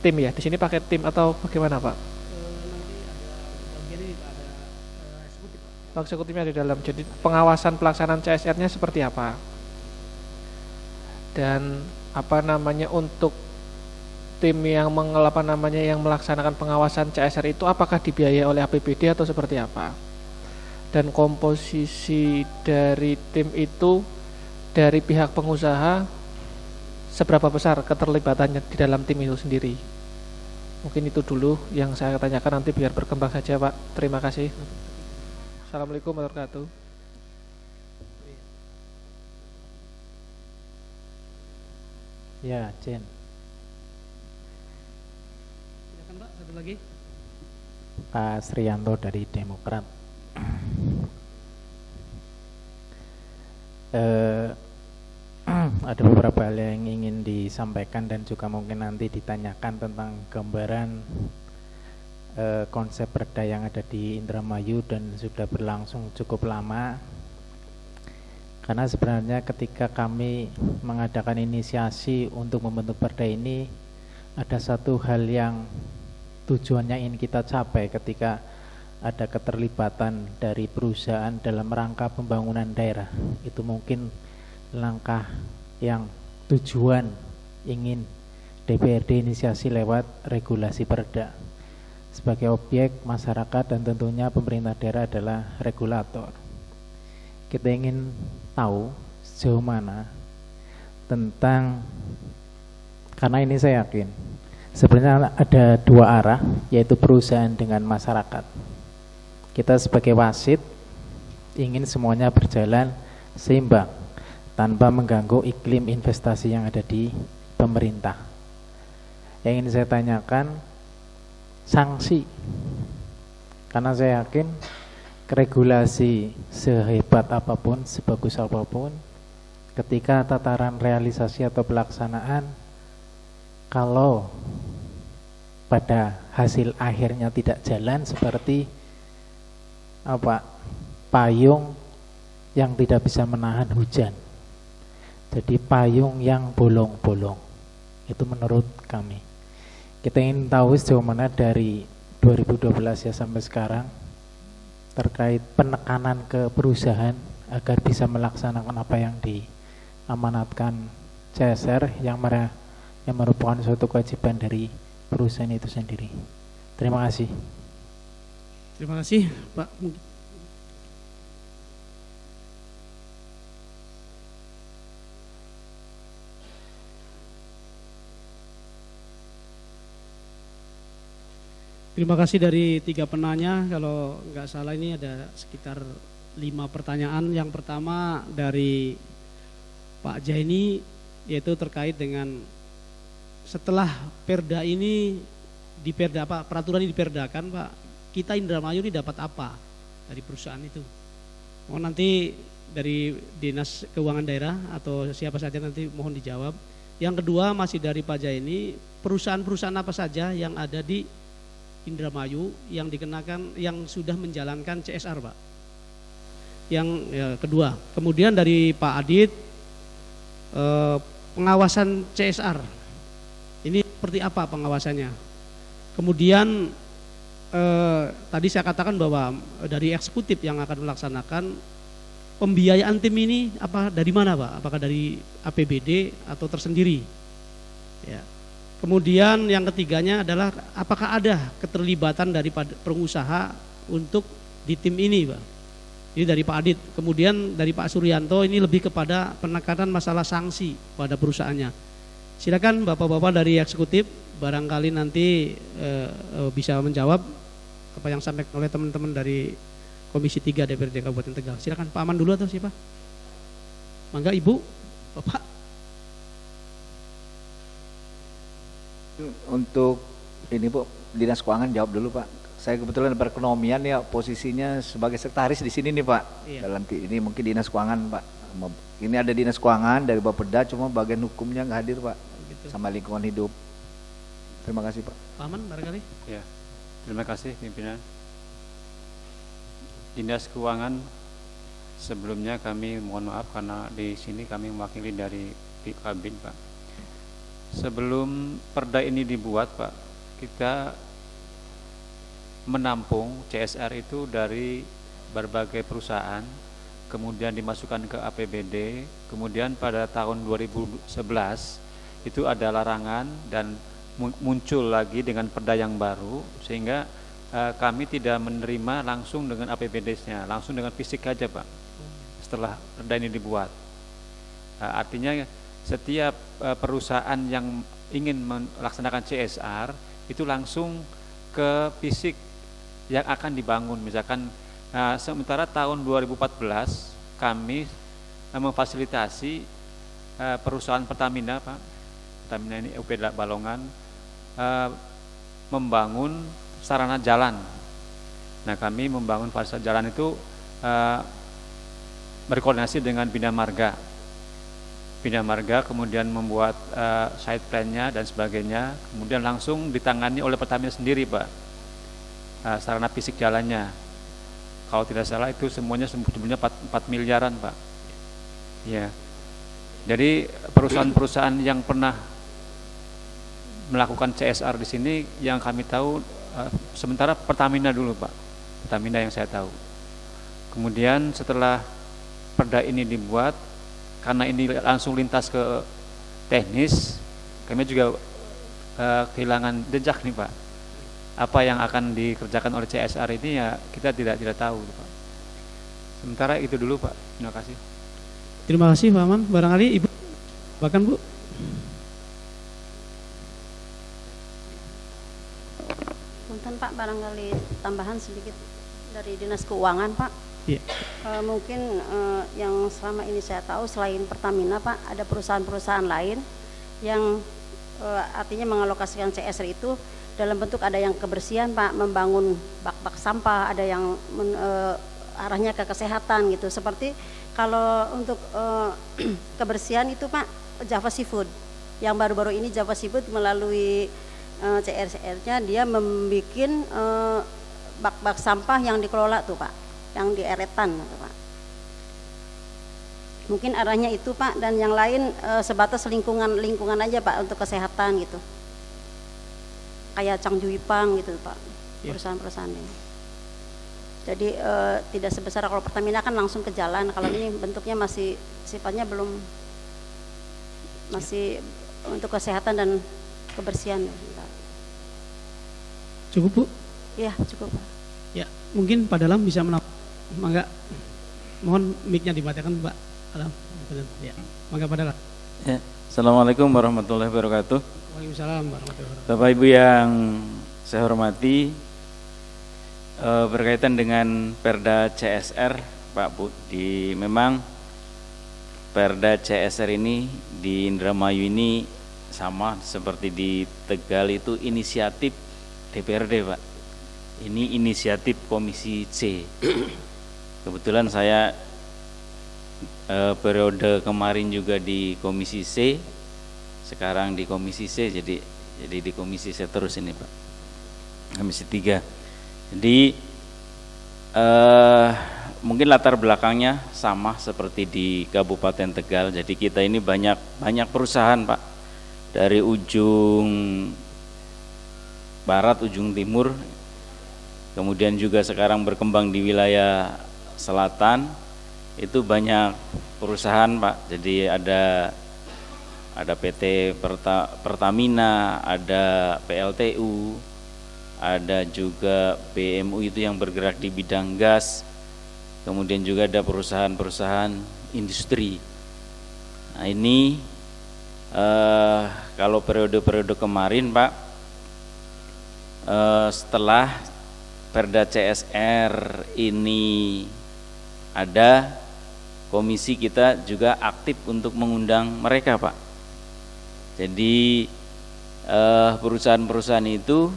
tim ya. Di sini pakai tim atau bagaimana Pak? Eksekutifnya di dalam. Jadi pengawasan pelaksanaan CSR-nya seperti apa? Dan untuk tim yang yang melaksanakan pengawasan CSR itu apakah dibiayai oleh APBD atau seperti apa? Dan komposisi dari tim itu dari pihak pengusaha seberapa besar keterlibatannya di dalam tim itu sendiri? Mungkin itu dulu yang saya tanyakan, nanti biar berkembang saja Pak. Terima kasih. Assalamualaikum warahmatullahi wabarakatuh. Ya, Jen. Silakan Pak, satu lagi. Pak Srianto dari Demokrat. Ada beberapa hal yang ingin disampaikan dan juga mungkin nanti ditanyakan tentang gambaran konsep perda yang ada di Indramayu dan sudah berlangsung cukup lama. Karena sebenarnya ketika kami mengadakan inisiasi untuk membentuk perda ini, ada satu hal yang tujuannya ingin kita capai ketika ada keterlibatan dari perusahaan dalam rangka pembangunan daerah. Itu mungkin langkah yang tujuan ingin DPRD inisiasi lewat regulasi perda. Sebagai objek masyarakat dan tentunya pemerintah daerah adalah regulator. Kita ingin tahu sejauh mana tentang, karena ini saya yakin sebenarnya ada 2 arah, yaitu perusahaan dengan masyarakat. Kita sebagai wasit ingin semuanya berjalan seimbang tanpa mengganggu iklim investasi yang ada di pemerintah. Yang ingin saya tanyakan, sanksi, karena saya yakin regulasi sehebat apapun, sebagus apapun, ketika tataran realisasi atau pelaksanaan, kalau pada hasil akhirnya tidak jalan seperti payung yang tidak bisa menahan hujan, jadi payung yang bolong-bolong. Itu menurut kami. Kita ingin tahu sejauh mana dari 2012 ya sampai sekarang terkait penekanan ke perusahaan agar bisa melaksanakan apa yang diamanatkan CSR yang merupakan suatu kewajiban dari perusahaan itu sendiri. Terima kasih. Terima kasih Pak. Terima kasih dari 3 penanya. Kalau nggak salah ini ada sekitar 5 pertanyaan. Yang pertama dari Pak Jaini, yaitu terkait dengan setelah perda ini peraturan ini diperdakan, Pak, kita Indramayu ini dapat apa dari perusahaan itu? Mohon nanti dari Dinas Keuangan Daerah atau siapa saja nanti mohon dijawab. Yang kedua masih dari Pak Jaini, perusahaan-perusahaan apa saja yang ada di Indramayu yang dikenakan, yang sudah menjalankan CSR, Pak? Yang kedua. Kemudian dari Pak Adit, pengawasan CSR ini seperti apa pengawasannya? Kemudian tadi saya katakan bahwa dari eksekutif yang akan melaksanakan pembiayaan tim ini apa dari mana, Pak? Apakah dari APBD atau tersendiri? Ya. Kemudian yang ketiganya adalah apakah ada keterlibatan dari pengusaha untuk di tim ini, Pak? Ini dari Pak Adit. Kemudian dari Pak Suryanto ini lebih kepada penekanan masalah sanksi pada perusahaannya. Silakan Bapak-bapak dari eksekutif barangkali nanti bisa menjawab apa yang disampaikan oleh teman-teman dari Komisi 3 DPRD Kabupaten Tegal. Silakan Pak Aman dulu atau siapa? Mangga Ibu, Bapak. Untuk ini Bu, Dinas Keuangan jawab dulu Pak. Saya kebetulan perekonomian ya, posisinya sebagai sekretaris di sini nih Pak. Iya. Dalam ini mungkin Dinas Keuangan Pak. Ini ada Dinas Keuangan dari Bapeda, cuma bagian hukumnya nggak hadir Pak. Gitu. Sama lingkungan hidup. Terima kasih Pak. Pak Aman barangkali. Ya, terima kasih pimpinan. Dinas Keuangan, sebelumnya kami mohon maaf karena di sini kami mewakili dari Kabin Pak. Sebelum perda ini dibuat Pak, kita menampung CSR itu dari berbagai perusahaan, kemudian dimasukkan ke APBD, kemudian pada tahun 2011 itu ada larangan dan muncul lagi dengan perda yang baru, sehingga kami tidak menerima langsung dengan APBD-nya, langsung dengan fisik aja Pak, setelah perda ini dibuat. Artinya setiap perusahaan yang ingin melaksanakan CSR itu langsung ke fisik yang akan dibangun. Misalkan sementara tahun 2014 kami memfasilitasi perusahaan Pertamina Pak, Pertamina ini UP Balongan membangun sarana jalan. Nah kami membangun fasilitas jalan itu berkoordinasi dengan Bina Marga kemudian membuat side plan-nya dan sebagainya, kemudian langsung ditangani oleh Pertamina sendiri Pak, sarana fisik jalannya. Kalau tidak salah itu semuanya sebetulnya 4 miliaran Pak. Ya. Jadi perusahaan-perusahaan yang pernah melakukan CSR di sini yang kami tahu sementara Pertamina dulu Pak, Pertamina yang saya tahu. Kemudian setelah perda ini dibuat, karena ini langsung lintas ke teknis, kami juga kehilangan jejak nih Pak. Apa yang akan dikerjakan oleh CSR ini ya kita tidak tahu Pak. Sementara itu dulu Pak. Terima kasih. Terima kasih Pak Aman. Barangkali Ibu, bahkan Bu. Punten Pak, barangkali tambahan sedikit dari Dinas Keuangan Pak. Iya. Mungkin yang selama ini saya tahu selain Pertamina Pak, ada perusahaan-perusahaan lain yang artinya mengalokasikan CSR itu dalam bentuk ada yang kebersihan Pak, membangun bak-bak sampah, ada yang arahnya ke kesehatan gitu. Seperti kalau untuk kebersihan itu Pak, Java Seafood yang baru-baru ini Java Seafood melalui CSR-nya dia membuat bak-bak sampah yang dikelola tuh Pak, yang di Eretan gitu, Pak. Mungkin arahnya itu Pak, dan yang lain sebatas lingkungan aja Pak untuk kesehatan gitu. Kayak Cangjuipang gitu Pak, perusahaan-perusahaan ini. Jadi tidak sebesar kalau Pertamina kan langsung ke jalan, kalau ini bentuknya masih sifatnya belum, masih untuk kesehatan dan kebersihan. Cukup Bu? Iya cukup Pak. Ya, mungkin Pak Dalam bisa mangga, mohon mic-nya dimatikan Pak Dalam. Ya, mangga Pak Dalam. Ya. Assalamualaikum warahmatullahi wabarakatuh. Waalaikumsalam warahmatullahi wabarakatuh. Bapak Ibu yang saya hormati, Berkaitan dengan Perda CSR, Pak Bu, memang Perda CSR ini di Indramayu ini sama seperti di Tegal itu inisiatif DPRD, Pak. Ini inisiatif Komisi C. Kebetulan saya periode kemarin juga di Komisi C, sekarang di Komisi C, jadi di Komisi C terus ini, Pak. Komisi 3. Jadi mungkin latar belakangnya sama seperti di Kabupaten Tegal. Jadi kita ini banyak perusahaan, Pak, dari ujung barat, ujung timur, kemudian juga sekarang berkembang di wilayah selatan. Itu banyak perusahaan, Pak. Jadi ada PT Pertamina, ada PLTU, ada juga BMU itu yang bergerak di bidang gas, kemudian juga ada perusahaan-perusahaan industri. Nah ini kalau periode-periode kemarin, Pak, setelah Perda CSR ini ada, komisi kita juga aktif untuk mengundang mereka, Pak. Jadi perusahaan-perusahaan itu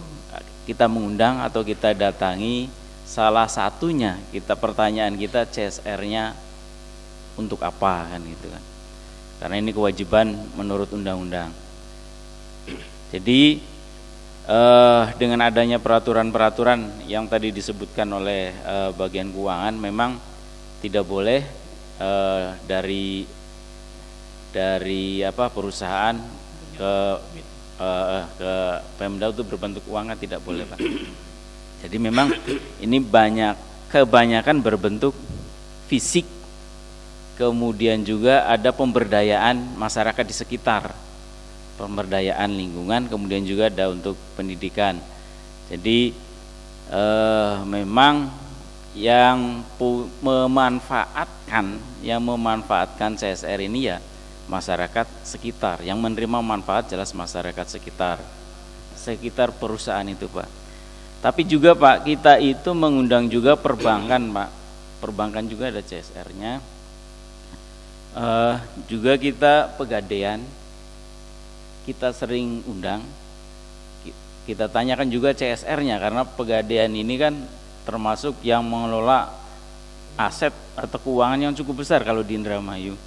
kita mengundang atau kita datangi, salah satunya pertanyaan kita CSR-nya untuk apa, kan gitu kan. Karena ini kewajiban menurut undang-undang. Jadi dengan adanya peraturan-peraturan yang tadi disebutkan oleh bagian keuangan, memang tidak boleh dari perusahaan ke Pemda itu berbentuk uangnya, tidak boleh, Pak. Jadi memang ini kebanyakan berbentuk fisik, kemudian juga ada pemberdayaan masyarakat di sekitar, pemberdayaan lingkungan, kemudian juga ada untuk pendidikan. Jadi memang yang memanfaatkan CSR ini ya masyarakat sekitar, yang menerima manfaat jelas masyarakat sekitar perusahaan itu, Pak. Tapi juga, Pak, kita itu mengundang juga perbankan, Pak. Perbankan juga ada CSR-nya. Juga kita Pegadaian, kita sering undang. Kita tanyakan juga CSR-nya, karena Pegadaian ini kan termasuk yang mengelola aset atau keuangan yang cukup besar kalau di Indramayu.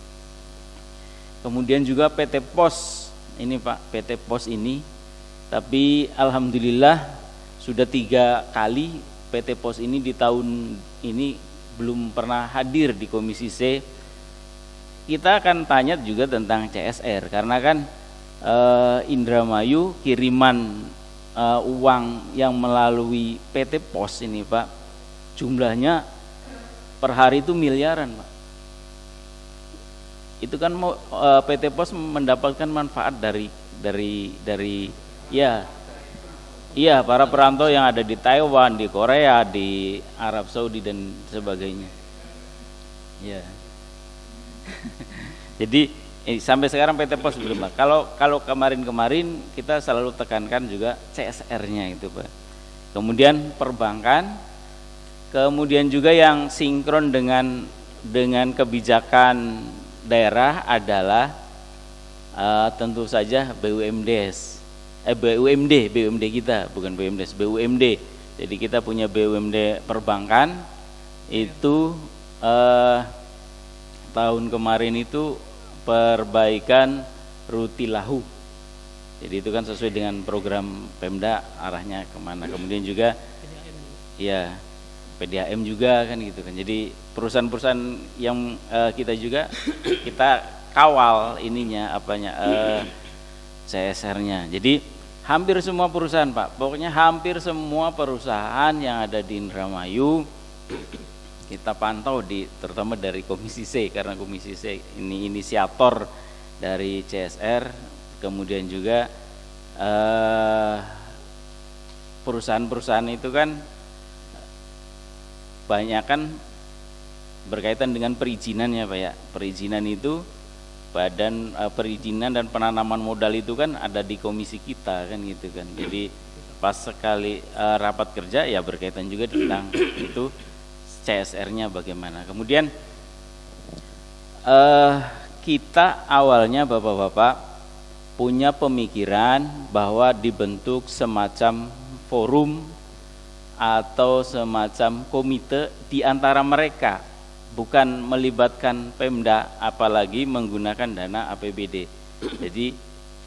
Kemudian juga PT Pos ini, Pak, PT Pos ini, tapi alhamdulillah sudah 3 kali PT Pos ini di tahun ini belum pernah hadir di Komisi C. Kita akan tanya juga tentang CSR, karena kan Indramayu kiriman uang yang melalui PT Pos ini, Pak, jumlahnya per hari itu miliaran, Pak. Itu kan PT Pos mendapatkan manfaat dari para perantau yang ada di Taiwan, di Korea, di Arab Saudi dan sebagainya. Ya. Jadi sampai sekarang PT Pos belum. Kalau kemarin kita selalu tekankan juga CSR-nya itu, Pak. Kemudian perbankan, kemudian juga yang sinkron dengan kebijakan daerah adalah tentu saja BUMD kita, bukan BUMDes, BUMD. Jadi kita punya BUMD perbankan itu tahun kemarin itu perbaikan Rutilahu. Jadi itu kan sesuai dengan program Pemda, arahnya kemana. Kemudian juga ya PDAM juga kan gitu kan. Jadi perusahaan-perusahaan yang kita kawal ininya CSR-nya. Jadi hampir semua perusahaan, Pak, pokoknya hampir semua perusahaan yang ada di Indramayu kita pantau terutama dari Komisi C, karena Komisi C ini inisiator dari CSR. Kemudian juga perusahaan-perusahaan itu kan banyak kan berkaitan dengan perizinan ya, Pak ya. Perizinan itu badan perizinan dan penanaman modal itu kan ada di komisi kita kan gitu kan. Jadi pas sekali rapat kerja ya berkaitan juga tentang itu CSR-nya bagaimana. Kemudian kita awalnya Bapak-bapak punya pemikiran bahwa dibentuk semacam forum atau semacam komite di antara mereka, bukan melibatkan Pemda apalagi menggunakan dana APBD.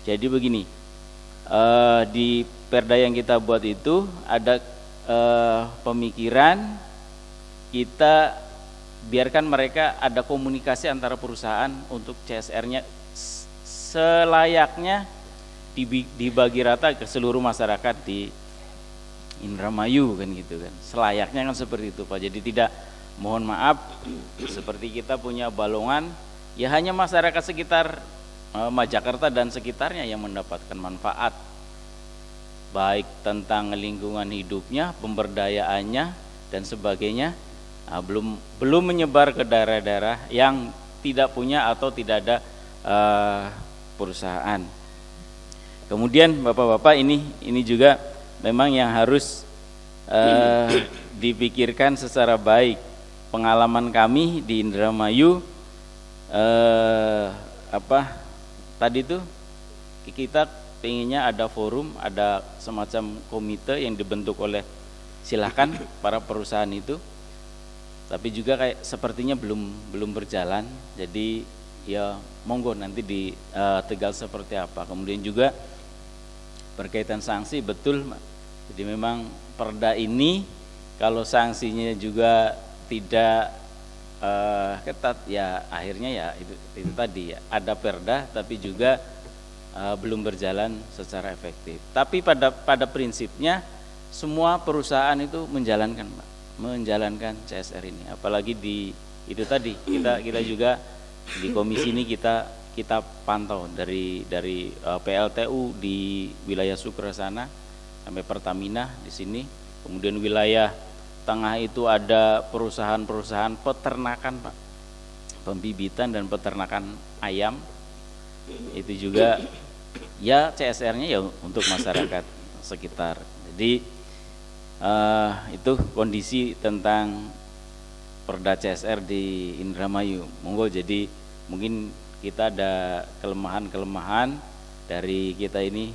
Jadi begini, di perda yang kita buat itu ada pemikiran kita biarkan mereka ada komunikasi antara perusahaan untuk CSR-nya selayaknya dibagi rata ke seluruh masyarakat di Indramayu kan gitu kan. Selayaknya kan seperti itu Pak. Jadi tidak, mohon maaf, seperti kita punya Balongan, ya hanya masyarakat sekitar Majakarta dan sekitarnya yang mendapatkan manfaat baik tentang lingkungan hidupnya, pemberdayaannya dan sebagainya. Belum menyebar ke daerah-daerah yang tidak punya atau tidak ada perusahaan. Kemudian Bapak-bapak ini juga memang yang harus dipikirkan secara baik. Pengalaman kami di Indramayu tadi itu kita pengennya ada forum, ada semacam komite yang dibentuk oleh silahkan para perusahaan itu. Tapi juga kayak sepertinya belum berjalan. Jadi ya monggo nanti di Tegal seperti apa. Kemudian juga berkaitan sanksi, betul. Jadi memang perda ini kalau sanksinya juga tidak ketat ya akhirnya ya itu tadi ya, ada perda tapi juga belum berjalan secara efektif. Tapi pada prinsipnya semua perusahaan itu menjalankan CSR ini, apalagi di itu tadi kita juga di komisi ini kita pantau dari PLTU di wilayah Sukra sana sampai Pertamina di sini, kemudian wilayah tengah itu ada perusahaan-perusahaan peternakan Pak, pembibitan dan peternakan ayam, itu juga ya CSR-nya ya untuk masyarakat sekitar. Jadi itu kondisi tentang perda CSR di Indramayu. Monggo, jadi mungkin kita ada kelemahan-kelemahan dari kita ini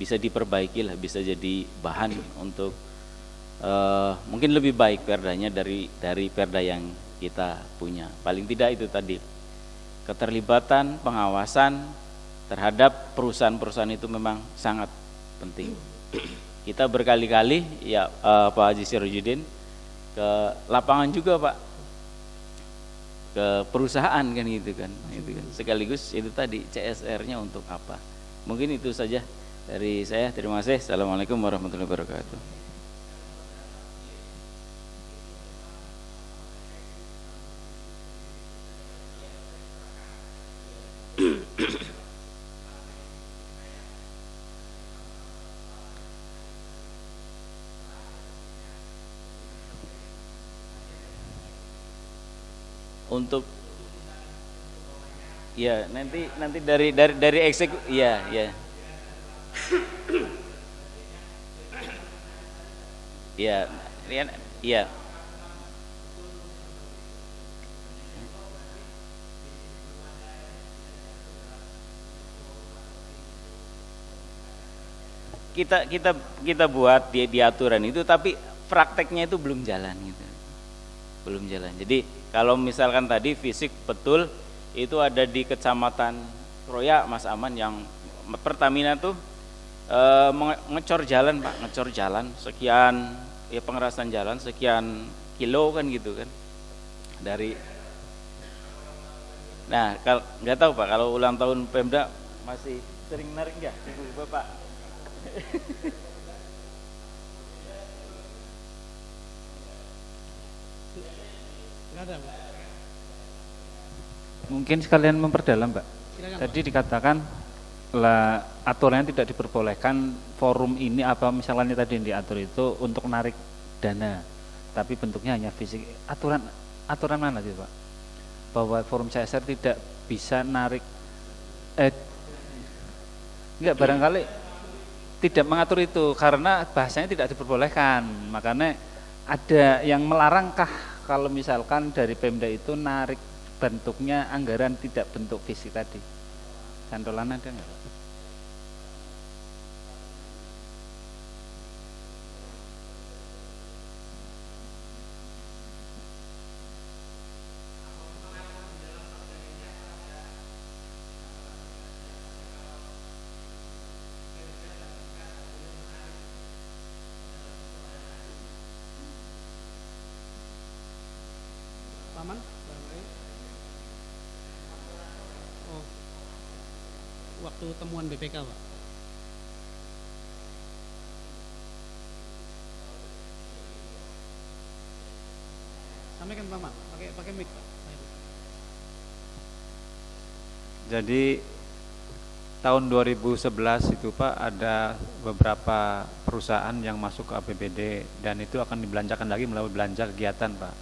bisa diperbaiki lah, bisa jadi bahan untuk mungkin lebih baik perdanya dari perda yang kita punya. Paling tidak itu tadi, keterlibatan pengawasan terhadap perusahaan-perusahaan itu memang sangat penting. Kita berkali-kali ya Pak Haji Sirojudin ke lapangan juga Pak, ke perusahaan kan gitu kan. Sekaligus itu tadi CSR-nya untuk apa. Mungkin itu saja dari saya. Terima kasih. Assalamualaikum warahmatullahi wabarakatuh. Untuk ya nanti dari eksekutif ya kita buat di aturan itu, tapi prakteknya itu belum jalan gitu. Belum jalan. Jadi kalau misalkan tadi fisik betul itu ada di Kecamatan Kroya Mas Aman, yang Pertamina tuh ngecor jalan Pak, ngecor jalan sekian ya, pengerasan jalan sekian kilo kan gitu kan. Dari nah kalau nggak tahu Pak, kalau ulang tahun Pemda masih sering narik nggak Ibu Bapak? Mungkin sekalian memperdalam Pak. Tadi dikatakan lah aturannya tidak diperbolehkan forum ini apa misalnya tadi yang diatur itu untuk narik dana, tapi bentuknya hanya fisik. Aturan mana sih Pak? Bahwa forum CSR tidak bisa narik enggak, barangkali tidak mengatur itu karena bahasanya tidak diperbolehkan. Makanya ada yang melarangkah kalau misalkan dari Pemda itu narik bentuknya anggaran tidak bentuk fisik tadi. Cantolan ada nggak? Paman, barangkali. Oh, waktu temuan BPK, Pak. Sampaikan Paman, pakai mic, Pak. Jadi tahun 2011 itu Pak ada beberapa perusahaan yang masuk ke APBD dan itu akan dibelanjakan lagi melalui belanja kegiatan Pak.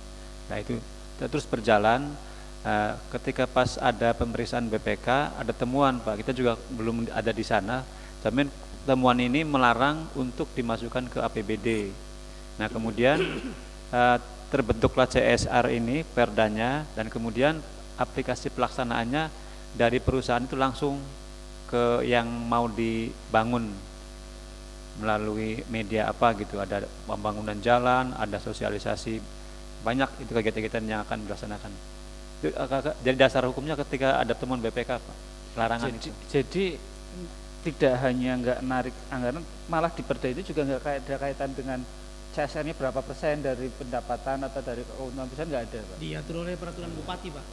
Nah itu terus berjalan. Ketika pas ada pemeriksaan BPK ada temuan Pak, kita juga belum ada di sana. Tapi temuan ini melarang untuk dimasukkan ke APBD. Nah kemudian terbentuklah CSR ini perdanya dan kemudian aplikasi pelaksanaannya dari perusahaan itu langsung ke yang mau dibangun melalui media apa gitu, ada pembangunan jalan, ada sosialisasi, banyak itu kegiatan-kegiatan yang akan dilaksanakan. Jadi dasar hukumnya ketika ada temuan BPK Pak, larangan itu. Jadi tidak hanya nggak narik anggaran, malah di perda itu juga nggak ada kaitan dengan CSR-nya berapa persen dari pendapatan atau dari keuntungan persen, nggak ada Pak. Diatur oleh peraturan bupati Pak.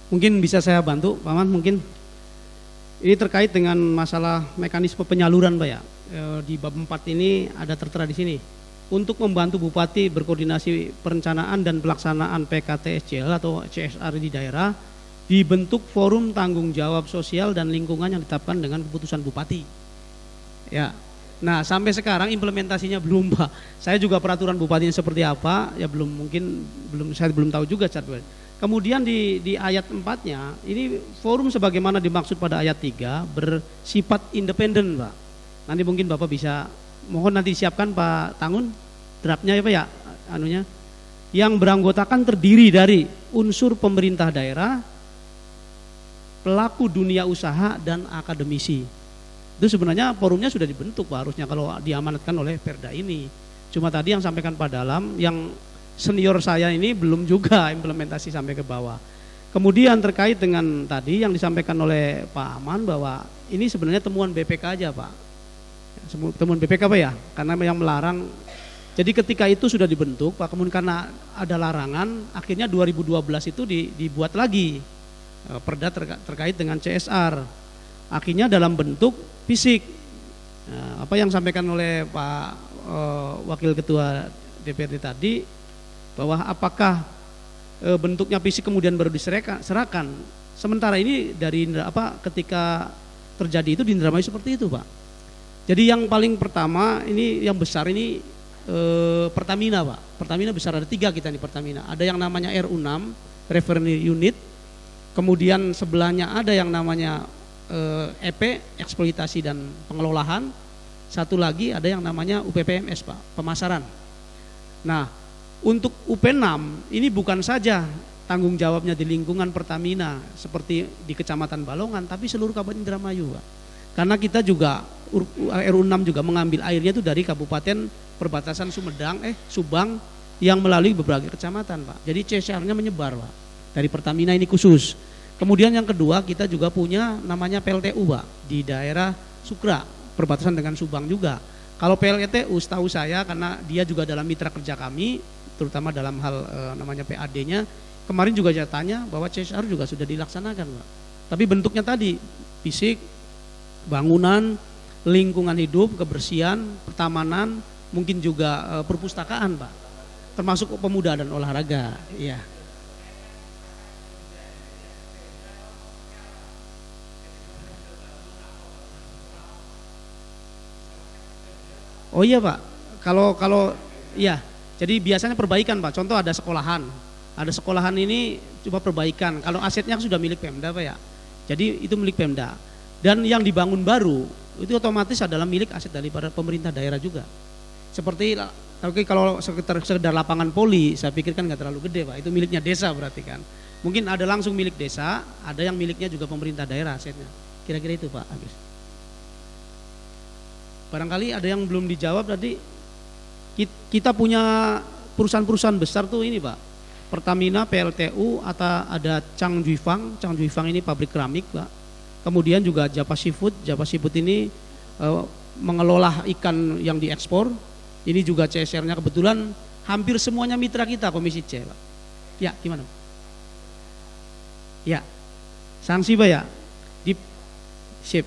Mungkin bisa saya bantu Paman, mungkin ini terkait dengan masalah mekanisme penyaluran Pak ya. Di bab 4 ini ada tertera di sini. Untuk membantu bupati berkoordinasi perencanaan dan pelaksanaan PKTSCL atau CSR di daerah, dibentuk forum tanggung jawab sosial dan lingkungan yang ditetapkan dengan keputusan bupati. Ya. Nah, sampai sekarang implementasinya belum Pak. Saya juga peraturan bupatinya seperti apa, ya saya belum tahu juga secara. Kemudian di ayat 4-nya, ini forum sebagaimana dimaksud pada ayat 3 bersifat independen Pak. Nanti mungkin Bapak bisa, mohon nanti disiapkan Pak Tangun, draftnya ya Pak ya, anunya. Yang beranggotakan terdiri dari unsur pemerintah daerah, pelaku dunia usaha, dan akademisi. Itu sebenarnya forumnya sudah dibentuk Pak, harusnya kalau diamanatkan oleh Perda ini. Cuma tadi yang sampaikan Pak Dalam, yang senior saya ini belum juga implementasi sampai ke bawah. Kemudian terkait dengan tadi yang disampaikan oleh Pak Aman bahwa ini sebenarnya temuan BPK aja Pak. Temuan BPK Pak ya, karena yang melarang. Jadi ketika itu sudah dibentuk Pak, kemudian karena ada larangan, akhirnya 2012 itu dibuat lagi perda terkait dengan CSR. Akhirnya dalam bentuk fisik. Nah, apa yang disampaikan oleh Pak Wakil Ketua DPRD tadi, bahwa apakah bentuknya fisik kemudian baru diserahkan. Sementara ini dari ketika terjadi itu di Indramayu seperti itu Pak. Jadi yang paling pertama ini yang besar ini Pertamina Pak. Pertamina besar, ada 3 kita nih Pertamina. Ada yang namanya RU6 Refinery Unit, kemudian sebelahnya ada yang namanya EP eksploitasi dan pengelolaan, satu lagi ada yang namanya UPPMS Pak, pemasaran. Nah, untuk UP6 ini bukan saja tanggung jawabnya di lingkungan Pertamina seperti di Kecamatan Balongan, tapi seluruh Kabupaten Indramayu Pak. Karena kita juga RU6 juga mengambil airnya itu dari Kabupaten perbatasan Subang yang melalui beberapa kecamatan Pak. Jadi CSR-nya menyebar Pak. Dari Pertamina ini khusus. Kemudian yang kedua kita juga punya namanya PLTU Pak di daerah Sukra, perbatasan dengan Subang juga. Kalau PLTU setahu saya karena dia juga dalam mitra kerja kami, terutama dalam hal namanya PAD-nya, kemarin juga saya tanya bahwa CSR juga sudah dilaksanakan Pak. Tapi bentuknya tadi fisik, bangunan, lingkungan hidup, kebersihan, pertamanan, mungkin juga perpustakaan Pak, termasuk pemuda dan olahraga. Iya. Oh iya Pak, kalau iya. Jadi biasanya perbaikan Pak, contoh ada sekolahan ini coba perbaikan, kalau asetnya sudah milik Pemda Pak ya, jadi itu milik Pemda. Dan yang dibangun baru itu otomatis adalah milik aset daripada pemerintah daerah juga. Seperti tapi kalau sekedar lapangan poli, saya pikir kan nggak terlalu gede Pak, itu miliknya desa berarti kan. Mungkin ada langsung milik desa, ada yang miliknya juga pemerintah daerah asetnya. Kira-kira itu Pak Agus. Barangkali ada yang belum dijawab tadi. Kita punya perusahaan-perusahaan besar tuh ini Pak, Pertamina, PLTU, atau ada Chang Juifang. Chang Juifang ini pabrik keramik Pak. Kemudian juga Java Seafood. Java Seafood ini mengelola ikan yang diekspor. Ini juga CSR-nya kebetulan hampir semuanya mitra kita Komisi C Pak. Ya gimana? Ya, sanksi Pak ya. Siap.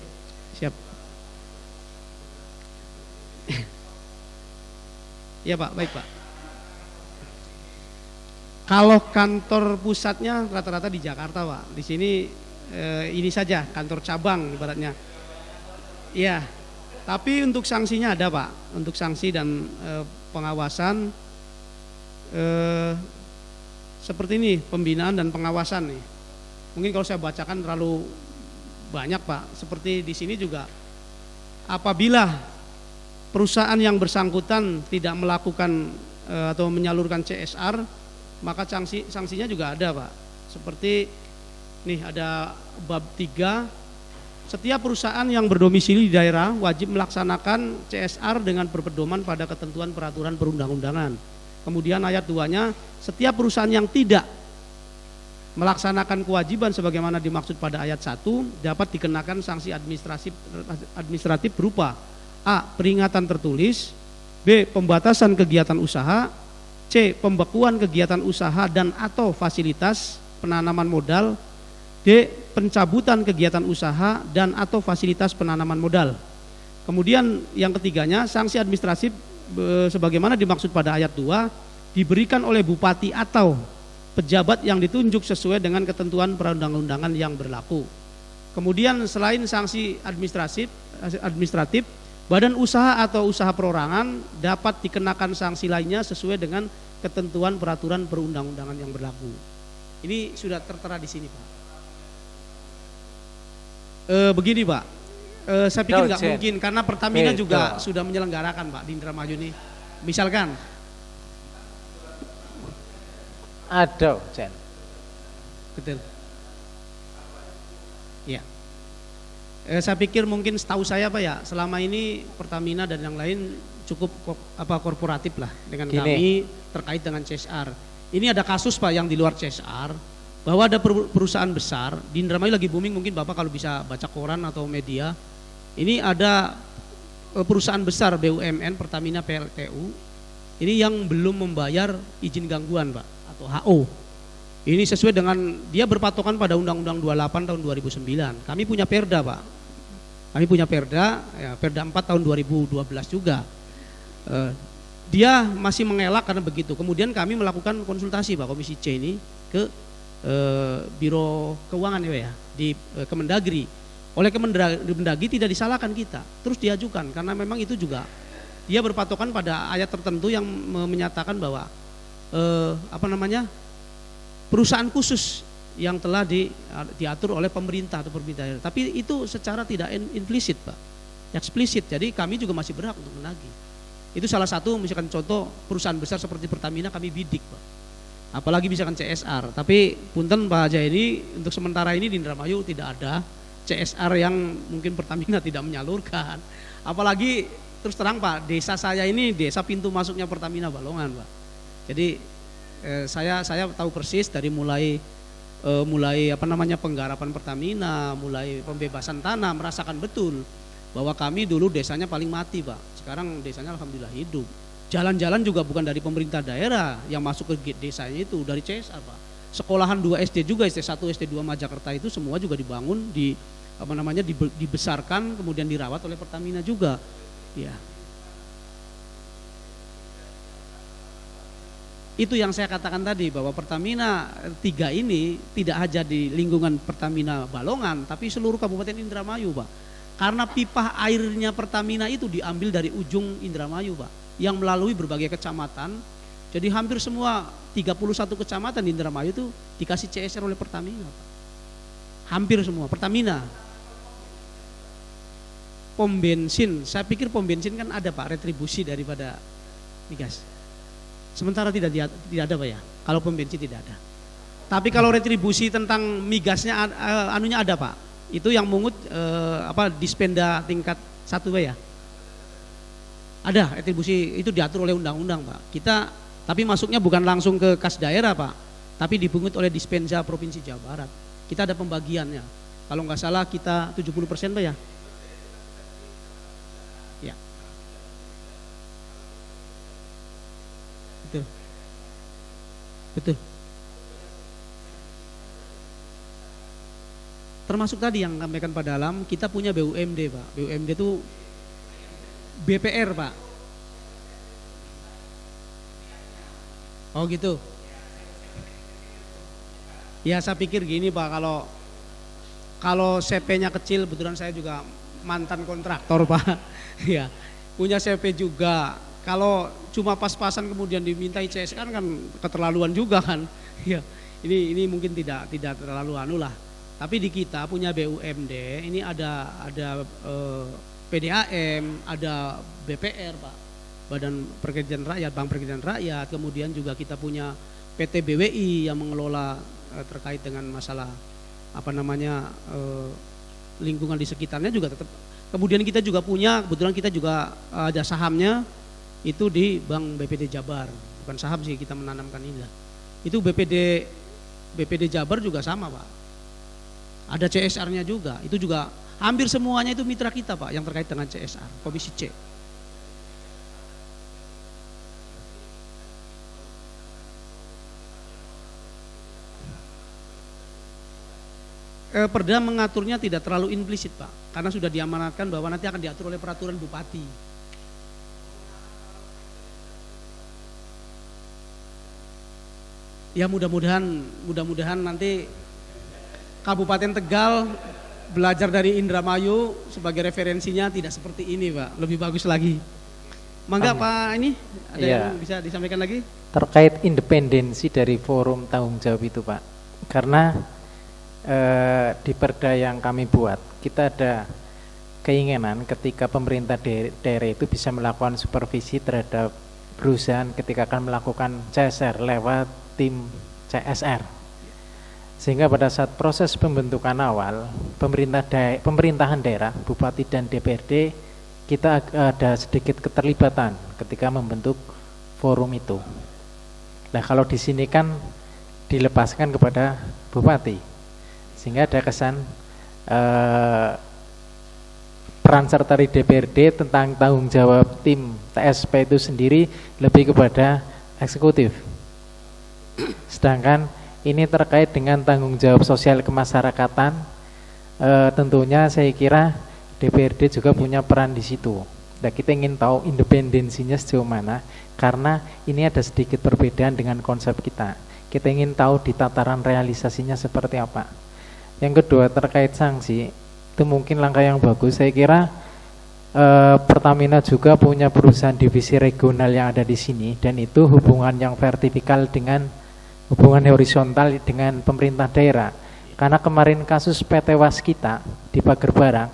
Ya Pak, baik Pak. Kalau kantor pusatnya rata-rata di Jakarta Pak. Di sini ini saja kantor cabang ibaratnya. Iya. Tapi untuk sanksinya ada Pak. Untuk sanksi dan pengawasan seperti ini, pembinaan dan pengawasan nih. Mungkin kalau saya bacakan terlalu banyak Pak. Seperti di sini juga apabila perusahaan yang bersangkutan tidak melakukan atau menyalurkan CSR, maka sanksinya juga ada Pak. Seperti nih ada bab 3, setiap perusahaan yang berdomisili di daerah wajib melaksanakan CSR dengan berpedoman pada ketentuan peraturan perundang-undangan. Kemudian ayat 2-nya, setiap perusahaan yang tidak melaksanakan kewajiban sebagaimana dimaksud pada ayat 1 dapat dikenakan sanksi administratif berupa A. Peringatan tertulis, B. Pembatasan kegiatan usaha, C. Pembekuan kegiatan usaha dan atau fasilitas penanaman modal, D. Pencabutan kegiatan usaha dan atau fasilitas penanaman modal. Kemudian yang ketiganya, sanksi administratif sebagaimana dimaksud pada ayat 2 diberikan oleh bupati atau pejabat yang ditunjuk sesuai dengan ketentuan perundang-undangan yang berlaku. Kemudian selain sanksi administratif, badan usaha atau usaha perorangan dapat dikenakan sanksi lainnya sesuai dengan ketentuan peraturan perundang-undangan yang berlaku. Ini sudah tertera di sini Pak. Begini Pak, saya pikir nggak mungkin karena Pertamina juga sudah menyelenggarakan Pak di Indramayu ini. Misalkan ada Jen. Betul. Ya. Saya pikir mungkin setahu saya Pak ya, selama ini Pertamina dan yang lain cukup korporatif lah dengan kami terkait dengan CSR. Ini ada kasus Pak yang di luar CSR, bahwa ada perusahaan besar di Indramayu lagi booming, mungkin Bapak kalau bisa baca koran atau media. Ini ada perusahaan besar BUMN Pertamina PLTU ini yang belum membayar izin gangguan Pak atau HO. Ini sesuai dengan dia berpatokan pada Undang-Undang 28 tahun 2009. Kami punya Perda Pak. Kami punya Perda, ya, Perda 4 tahun 2012 juga. Dia masih mengelak karena begitu. Kemudian kami melakukan konsultasi Pak Komisi C ini ke Biro Keuangan ya di Kemendagri. Oleh Kemendagri tidak disalahkan kita, terus diajukan karena memang itu juga dia berpatokan pada ayat tertentu yang menyatakan bahwa perusahaan khusus yang telah diatur oleh pemerintah atau pemerintah daerah. Tapi itu secara tidak implisit Pak, eksplisit. Jadi kami juga masih berhak untuk menagih. Itu salah satu misalkan contoh perusahaan besar seperti Pertamina kami bidik Pak. Apalagi misalkan CSR. Tapi punten Pak Haja, ini untuk sementara ini di Indramayu tidak ada CSR yang mungkin Pertamina tidak menyalurkan. Apalagi terus terang Pak, desa saya ini desa pintu masuknya Pertamina Balongan Pak. Jadi saya tahu persis dari mulai penggarapan Pertamina, mulai pembebasan tanah, merasakan betul bahwa kami dulu desanya paling mati Pak. Sekarang desanya alhamdulillah hidup. Jalan-jalan juga bukan dari pemerintah daerah yang masuk ke desanya itu, dari CSR Pak. Sekolahan 2 SD juga, SD1, SD2 Majakerta itu semua juga dibangun, dibesarkan kemudian dirawat oleh Pertamina juga. Ya. Itu yang saya katakan tadi bahwa Pertamina 3 ini tidak hanya di lingkungan Pertamina Balongan tapi seluruh Kabupaten Indramayu Pak. Karena pipa airnya Pertamina itu diambil dari ujung Indramayu Pak, yang melalui berbagai kecamatan. Jadi hampir semua 31 kecamatan di Indramayu itu dikasih CSR oleh Pertamina Pak. Hampir semua Pertamina. pom bensin, saya pikir pom bensin kan ada Pak retribusi daripada migas. Sementara tidak ada Pak ya. Kalau pom bensin tidak ada. Tapi kalau retribusi tentang migasnya anunya ada Pak. Itu yang mungut dispenda tingkat 1 Pak ya. Ada retribusi, itu diatur oleh undang-undang Pak. Kita tapi masuknya bukan langsung ke kas daerah Pak, tapi dipungut oleh Dispensa Provinsi Jawa Barat. Kita ada pembagiannya. Kalau nggak salah kita 70% Pak ya. Ya. Betul. Betul. Termasuk tadi yang sampaikan Pak Dalam, kita punya BUMD Pak. BUMD itu BPR Pak. Oh gitu. Ya saya pikir gini Pak, kalau CP-nya kecil, kebetulan saya juga mantan kontraktor Pak. Ya, punya CP juga. Kalau cuma pas-pasan kemudian dimintai CSR kan keterlaluan juga kan. Ya, ini mungkin tidak terlalu anu lah. Tapi di kita punya BUMD, ini ada PDAM, ada BPR Pak, Badan Perkreditasian Rakyat, Bank Perkreditasian Rakyat, kemudian juga kita punya PT BWI yang mengelola terkait dengan masalah lingkungan di sekitarnya juga tetap. Kemudian kita juga punya, kebetulan kita juga ada sahamnya itu di Bank BPD Jabar, bukan saham sih, kita menanamkan ini lah. Itu BPD Jabar juga sama Pak, ada CSR-nya juga, itu juga hampir semuanya itu mitra kita Pak yang terkait dengan CSR, Komisi C. Perda mengaturnya tidak terlalu implisit Pak, karena sudah diamanatkan bahwa nanti akan diatur oleh peraturan bupati. Ya mudah-mudahan nanti Kabupaten Tegal belajar dari Indramayu sebagai referensinya tidak seperti ini Pak, lebih bagus lagi. Mangga Pak, ini ada yang bisa disampaikan lagi? Terkait independensi dari forum tanggung jawab itu Pak, karena di perda yang kami buat, kita ada keinginan ketika pemerintah daerah itu bisa melakukan supervisi terhadap perusahaan ketika akan melakukan CSR lewat tim CSR. Sehingga pada saat proses pembentukan awal, pemerintahan daerah, bupati dan DPRD, kita ada sedikit keterlibatan ketika membentuk forum itu. Nah kalau di sini kan dilepaskan kepada bupati, sehingga ada kesan peran serta dari DPRD tentang tanggung jawab tim TSP itu sendiri lebih kepada eksekutif. Sedangkan ini terkait dengan tanggung jawab sosial kemasyarakatan, tentunya saya kira DPRD juga punya peran di situ. Nah, kita ingin tahu independensinya sejauh mana, karena ini ada sedikit perbedaan dengan konsep kita. Kita ingin tahu di tataran realisasinya seperti apa. Yang kedua terkait sanksi, itu mungkin langkah yang bagus. Saya kira Pertamina juga punya perusahaan divisi regional yang ada di sini, dan itu hubungan yang vertikal dengan hubungan horizontal dengan pemerintah daerah. Karena kemarin kasus PT Waskita di Pagerbarang,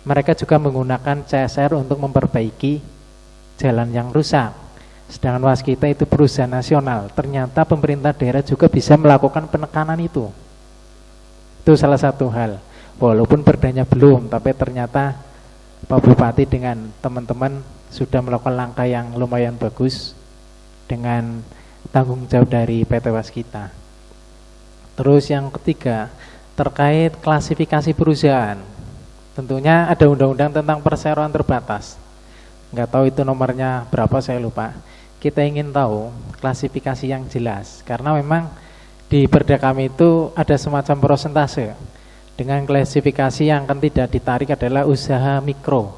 mereka juga menggunakan CSR untuk memperbaiki jalan yang rusak. Sedangkan Waskita itu perusahaan nasional, ternyata pemerintah daerah juga bisa melakukan penekanan itu. Itu salah satu hal, walaupun perdanya belum, tapi ternyata Pak Bupati dengan teman-teman sudah melakukan langkah yang lumayan bagus dengan tanggung jawab dari PT Waskita. Terus yang ketiga terkait klasifikasi perusahaan, tentunya ada undang-undang tentang perseroan terbatas, nggak tahu itu nomornya berapa, saya lupa. Kita ingin tahu klasifikasi yang jelas, karena memang di perda kami itu ada semacam persentase. Dengan klasifikasi yang akan tidak ditarik adalah usaha mikro,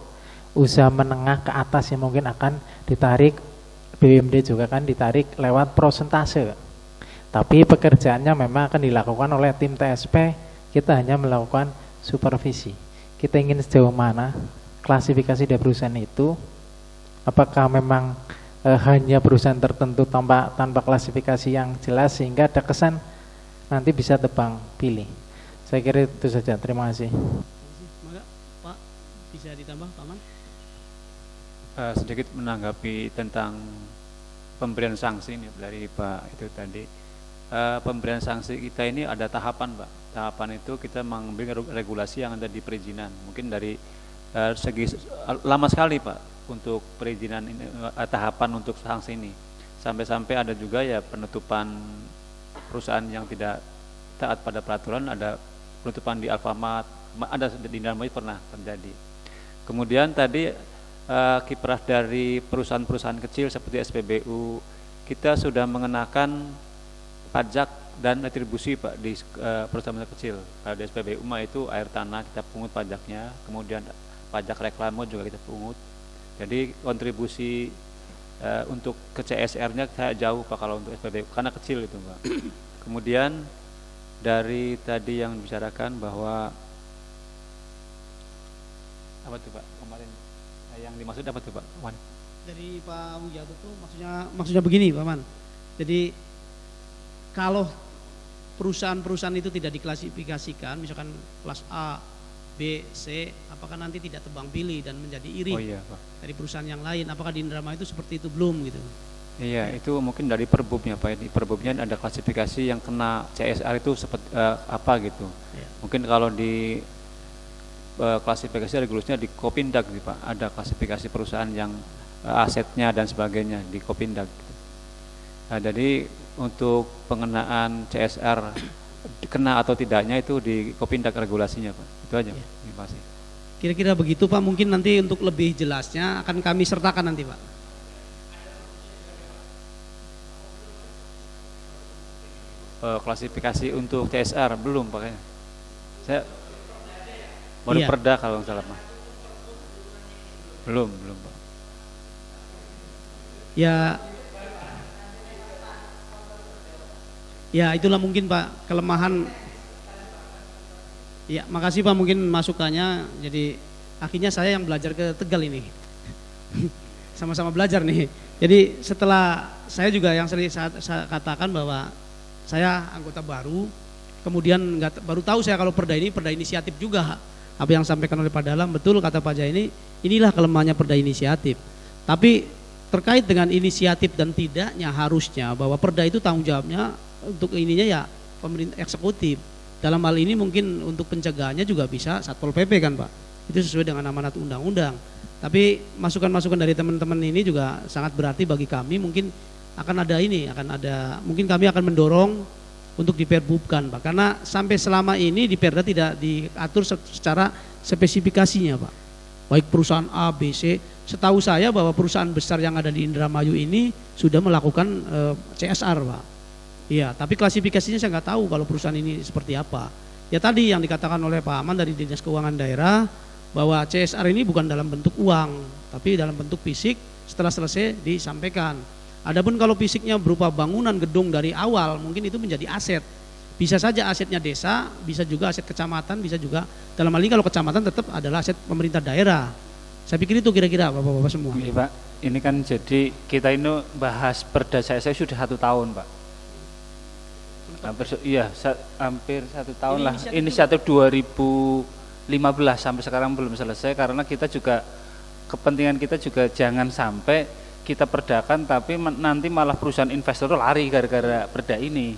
usaha menengah ke atas yang mungkin akan ditarik. BUMD juga kan ditarik lewat persentase. Tapi pekerjaannya memang akan dilakukan oleh tim TSP, kita hanya melakukan supervisi. Kita ingin sejauh mana klasifikasi dari perusahaan itu, apakah memang hanya perusahaan tertentu tanpa klasifikasi yang jelas sehingga ada kesan nanti bisa tebang pilih. Saya kira itu saja, terima kasih. Maka Pak bisa ditambah Pak Man? Sedikit menanggapi tentang pemberian sanksi ini dari Pak itu tadi. Pemberian sanksi kita ini ada tahapan, Pak. Tahapan itu kita mengambil regulasi yang ada di perizinan. Mungkin dari segi lama sekali, Pak, untuk perizinan ini, tahapan untuk sanksi ini. Sampai-sampai ada juga ya penutupan perusahaan yang tidak taat pada peraturan, ada penutupan di Alfamart, ada di Indramayu pernah terjadi. Kemudian tadi kiprah dari perusahaan-perusahaan kecil seperti SPBU, kita sudah mengenakan pajak dan retribusi, Pak, di perusahaan kecil. Kalau di SPBU mah itu air tanah kita pungut pajaknya, kemudian pajak reklame juga kita pungut. Jadi kontribusi untuk ke CSR-nya saya jauh, Pak, kalau untuk SPBU karena kecil itu, Pak. Kemudian dari tadi yang dibicarakan bahwa apa tuh, Pak, kemarin yang dimaksud apa tuh, Pak? Man. Dari Pak Wijayanto tuh maksudnya begini, Pak Man. Jadi kalau perusahaan-perusahaan itu tidak diklasifikasikan, misalkan kelas A, B, C, apakah nanti tidak tebang pilih dan menjadi iri dari perusahaan yang lain? Apakah di Indramayu itu seperti itu belum gitu? Iya, itu mungkin dari perbubnya, Pak. Di perbubnya ada klasifikasi yang kena CSR itu seperti apa gitu. Ya. Mungkin kalau di klasifikasi regulasinya di Kopindag, gitu, Pak. Ada klasifikasi perusahaan yang asetnya dan sebagainya di Kopindag. Gitu. Nah, jadi untuk pengenaan CSR kena atau tidaknya itu di Kopindag regulasinya, Pak. Itu aja, Pak. Terima kasih. Kira-kira begitu, Pak. Mungkin nanti untuk lebih jelasnya akan kami sertakan nanti, Pak. Klasifikasi untuk CSR belum, Pak. Saya baru perda kalau nggak salah, Pak. Belum, Pak. Ya itulah mungkin, Pak, kelemahan. Ya, makasih, Pak, mungkin masukannya. Jadi akhirnya saya yang belajar ke Tegal ini. Sama-sama belajar nih. Jadi setelah saya juga yang sering saya katakan bahwa saya anggota baru, kemudian baru tahu saya kalau perda ini perda inisiatif juga. Apa yang sampaikan oleh Pak Dalam, betul kata Pak Jaya, inilah kelemahannya perda inisiatif. Tapi terkait dengan inisiatif dan tidaknya, harusnya bahwa perda itu tanggung jawabnya untuk ininya ya pemerintah eksekutif. Dalam hal ini mungkin untuk pencegahannya juga bisa Satpol PP kan, Pak. Itu sesuai dengan amanat undang-undang. Tapi masukan-masukan dari teman-teman ini juga sangat berarti bagi kami. Mungkin mungkin kami akan mendorong untuk diperbubkan, Pak. Karena sampai selama ini di Perda tidak diatur secara spesifikasinya, Pak. Baik perusahaan A, B, C. Setahu saya bahwa perusahaan besar yang ada di Indramayu ini sudah melakukan CSR, Pak. Iya, tapi klasifikasinya saya nggak tahu kalau perusahaan ini seperti apa. Ya tadi yang dikatakan oleh Pak Aman dari Dinas Keuangan Daerah bahwa CSR ini bukan dalam bentuk uang, tapi dalam bentuk fisik setelah selesai disampaikan. Adapun kalau fisiknya berupa bangunan gedung dari awal, mungkin itu menjadi aset. Bisa saja asetnya desa, bisa juga aset kecamatan, bisa juga dalam hal ini kalau kecamatan tetap adalah aset pemerintah daerah. Saya pikir itu kira-kira Bapak-bapak semua. Iya, Pak. Ini kan jadi kita ini bahas perda saya sudah 1 tahun, Pak. Hampir 1 tahun lah. Inisiatif 2015 sampai sekarang belum selesai karena kita juga kepentingan kita juga jangan sampai kita perdakan tapi nanti malah perusahaan investor lari gara-gara perda ini.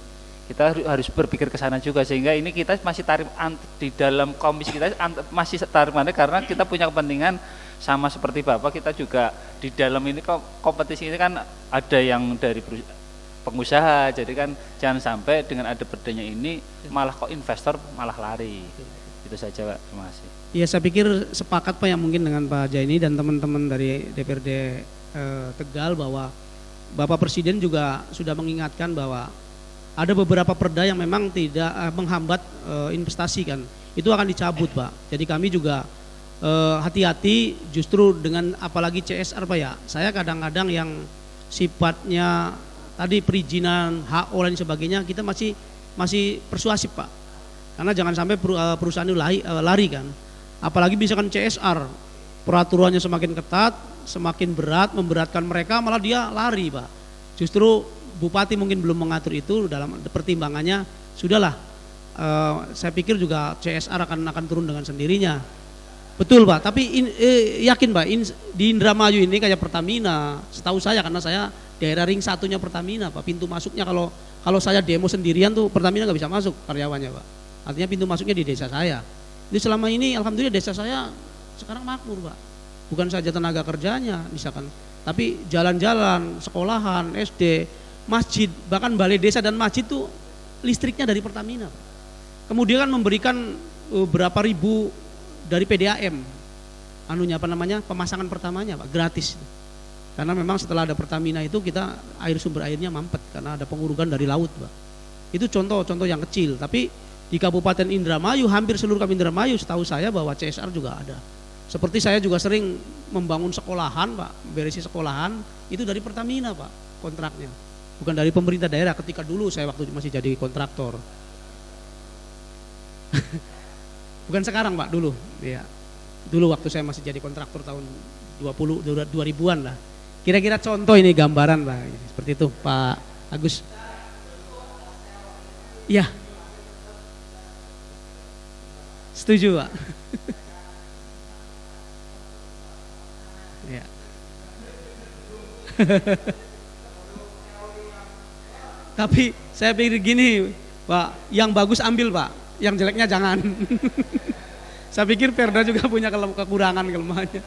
Kita harus berpikir ke sana juga sehingga ini kita masih tarik di dalam komisi kita masih tarik mana karena kita punya kepentingan sama seperti Bapak, kita juga di dalam ini kompetisi ini kan ada yang dari pengusaha, jadi kan jangan sampai dengan ada perdanya ini malah kok investor malah lari. Itu saja, Pak. Terima kasih. Iya, saya pikir sepakat, Pak, yang mungkin dengan Pak Jaini dan teman-teman dari DPRD Tegal bahwa Bapak Presiden juga sudah mengingatkan bahwa ada beberapa perda yang memang tidak menghambat investasi kan, itu akan dicabut, Pak. Jadi kami juga hati-hati justru dengan apalagi CSR, Pak, ya. Saya kadang-kadang yang sifatnya tadi perizinan, HO dan sebagainya kita masih persuasif, Pak. Karena jangan sampai perusahaan itu lari kan. Apalagi misalkan CSR, peraturannya semakin ketat, semakin berat, memberatkan mereka, malah dia lari, Pak. Justru Bupati mungkin belum mengatur itu dalam pertimbangannya, sudahlah. Saya pikir juga CSR akan turun dengan sendirinya. Betul Pak, tapi yakin Pak, di Indramayu ini kayak Pertamina, setahu saya karena saya daerah ring satunya Pertamina Pak, pintu masuknya kalau saya demo sendirian tuh Pertamina nggak bisa masuk karyawannya Pak. Artinya pintu masuknya di desa saya. Ini selama ini alhamdulillah desa saya sekarang makmur Pak. Bukan saja tenaga kerjanya misalkan, tapi jalan-jalan, sekolahan, SD, masjid, bahkan balai desa dan masjid tuh listriknya dari Pertamina Pak. Kemudian kan memberikan berapa ribu dari PDAM pemasangan pertamanya Pak, gratis. Karena memang setelah ada Pertamina itu kita sumber airnya mampet karena ada pengurukan dari laut Pak. Itu contoh-contoh yang kecil, tapi di Kabupaten Indramayu, hampir seluruh Kabupaten Indramayu setahu saya bahwa CSR juga ada. Seperti saya juga sering membangun sekolahan Pak, berisi sekolahan, itu dari Pertamina Pak kontraknya. Bukan dari pemerintah daerah ketika dulu saya waktu masih jadi kontraktor. Bukan sekarang Pak, dulu. Ya. Dulu waktu saya masih jadi kontraktor tahun 2000-an lah. Kira-kira contoh ini gambaran lah. Seperti itu Pak Agus. Ya. Setuju Pak. Ya. Tapi saya pikir gini Pak, yang bagus ambil Pak, yang jeleknya jangan. Saya pikir Perda juga punya kekurangan kelemahannya.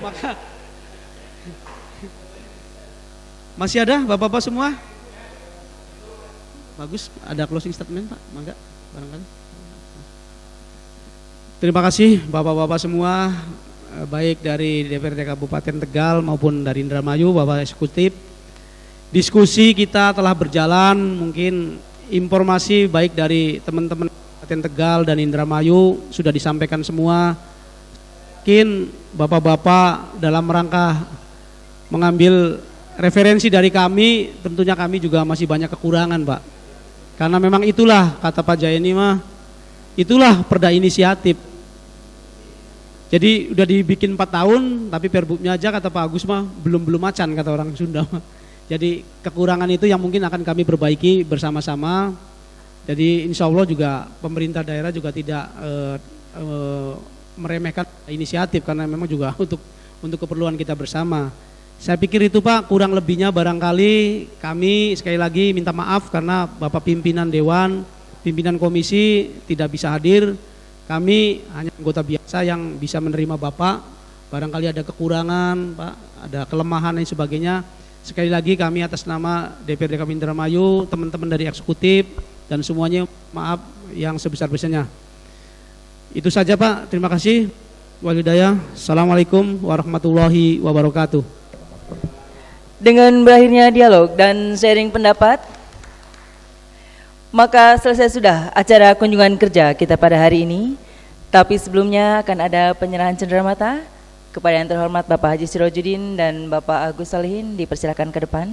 Maka masih ada Bapak-bapak semua? Bagus, ada closing statement Pak, mangga barangkali. Terima kasih Bapak-bapak semua, baik dari DPRD Kabupaten Tegal maupun dari Indramayu, Bapak Eksekutif. Diskusi kita telah berjalan, mungkin informasi baik dari teman-teman Kabupaten Tegal dan Indramayu sudah disampaikan semua. Mungkin Bapak-bapak dalam rangka mengambil referensi dari kami, tentunya kami juga masih banyak kekurangan Pak. Karena memang itulah kata Pak Jaini mah, itulah perda inisiatif. Jadi udah dibikin 4 tahun, tapi perbubnya aja kata Pak Agus mah belum macan kata orang Sunda mah. Jadi kekurangan itu yang mungkin akan kami perbaiki bersama-sama. Jadi insya Allah juga pemerintah daerah juga tidak meremehkan inisiatif karena memang juga untuk keperluan kita bersama. Saya pikir itu Pak, kurang lebihnya barangkali kami sekali lagi minta maaf karena Bapak pimpinan Dewan, pimpinan komisi tidak bisa hadir. Kami hanya anggota biasa yang bisa menerima Bapak. Barangkali ada kekurangan Pak, ada kelemahan dan sebagainya. Sekali lagi kami atas nama DPRD Kabupaten Indramayu, teman-teman dari eksekutif dan semuanya maaf yang sebesar-besarnya. Itu saja Pak, terima kasih. Walhidayah. Assalamualaikum warahmatullahi wabarakatuh. Dengan berakhirnya dialog dan sharing pendapat, maka selesai sudah acara kunjungan kerja kita pada hari ini. Tapi sebelumnya akan ada penyerahan cenderamata kepada yang terhormat Bapak Haji Sirojudin dan Bapak Agus Salihin, dipersilakan ke depan.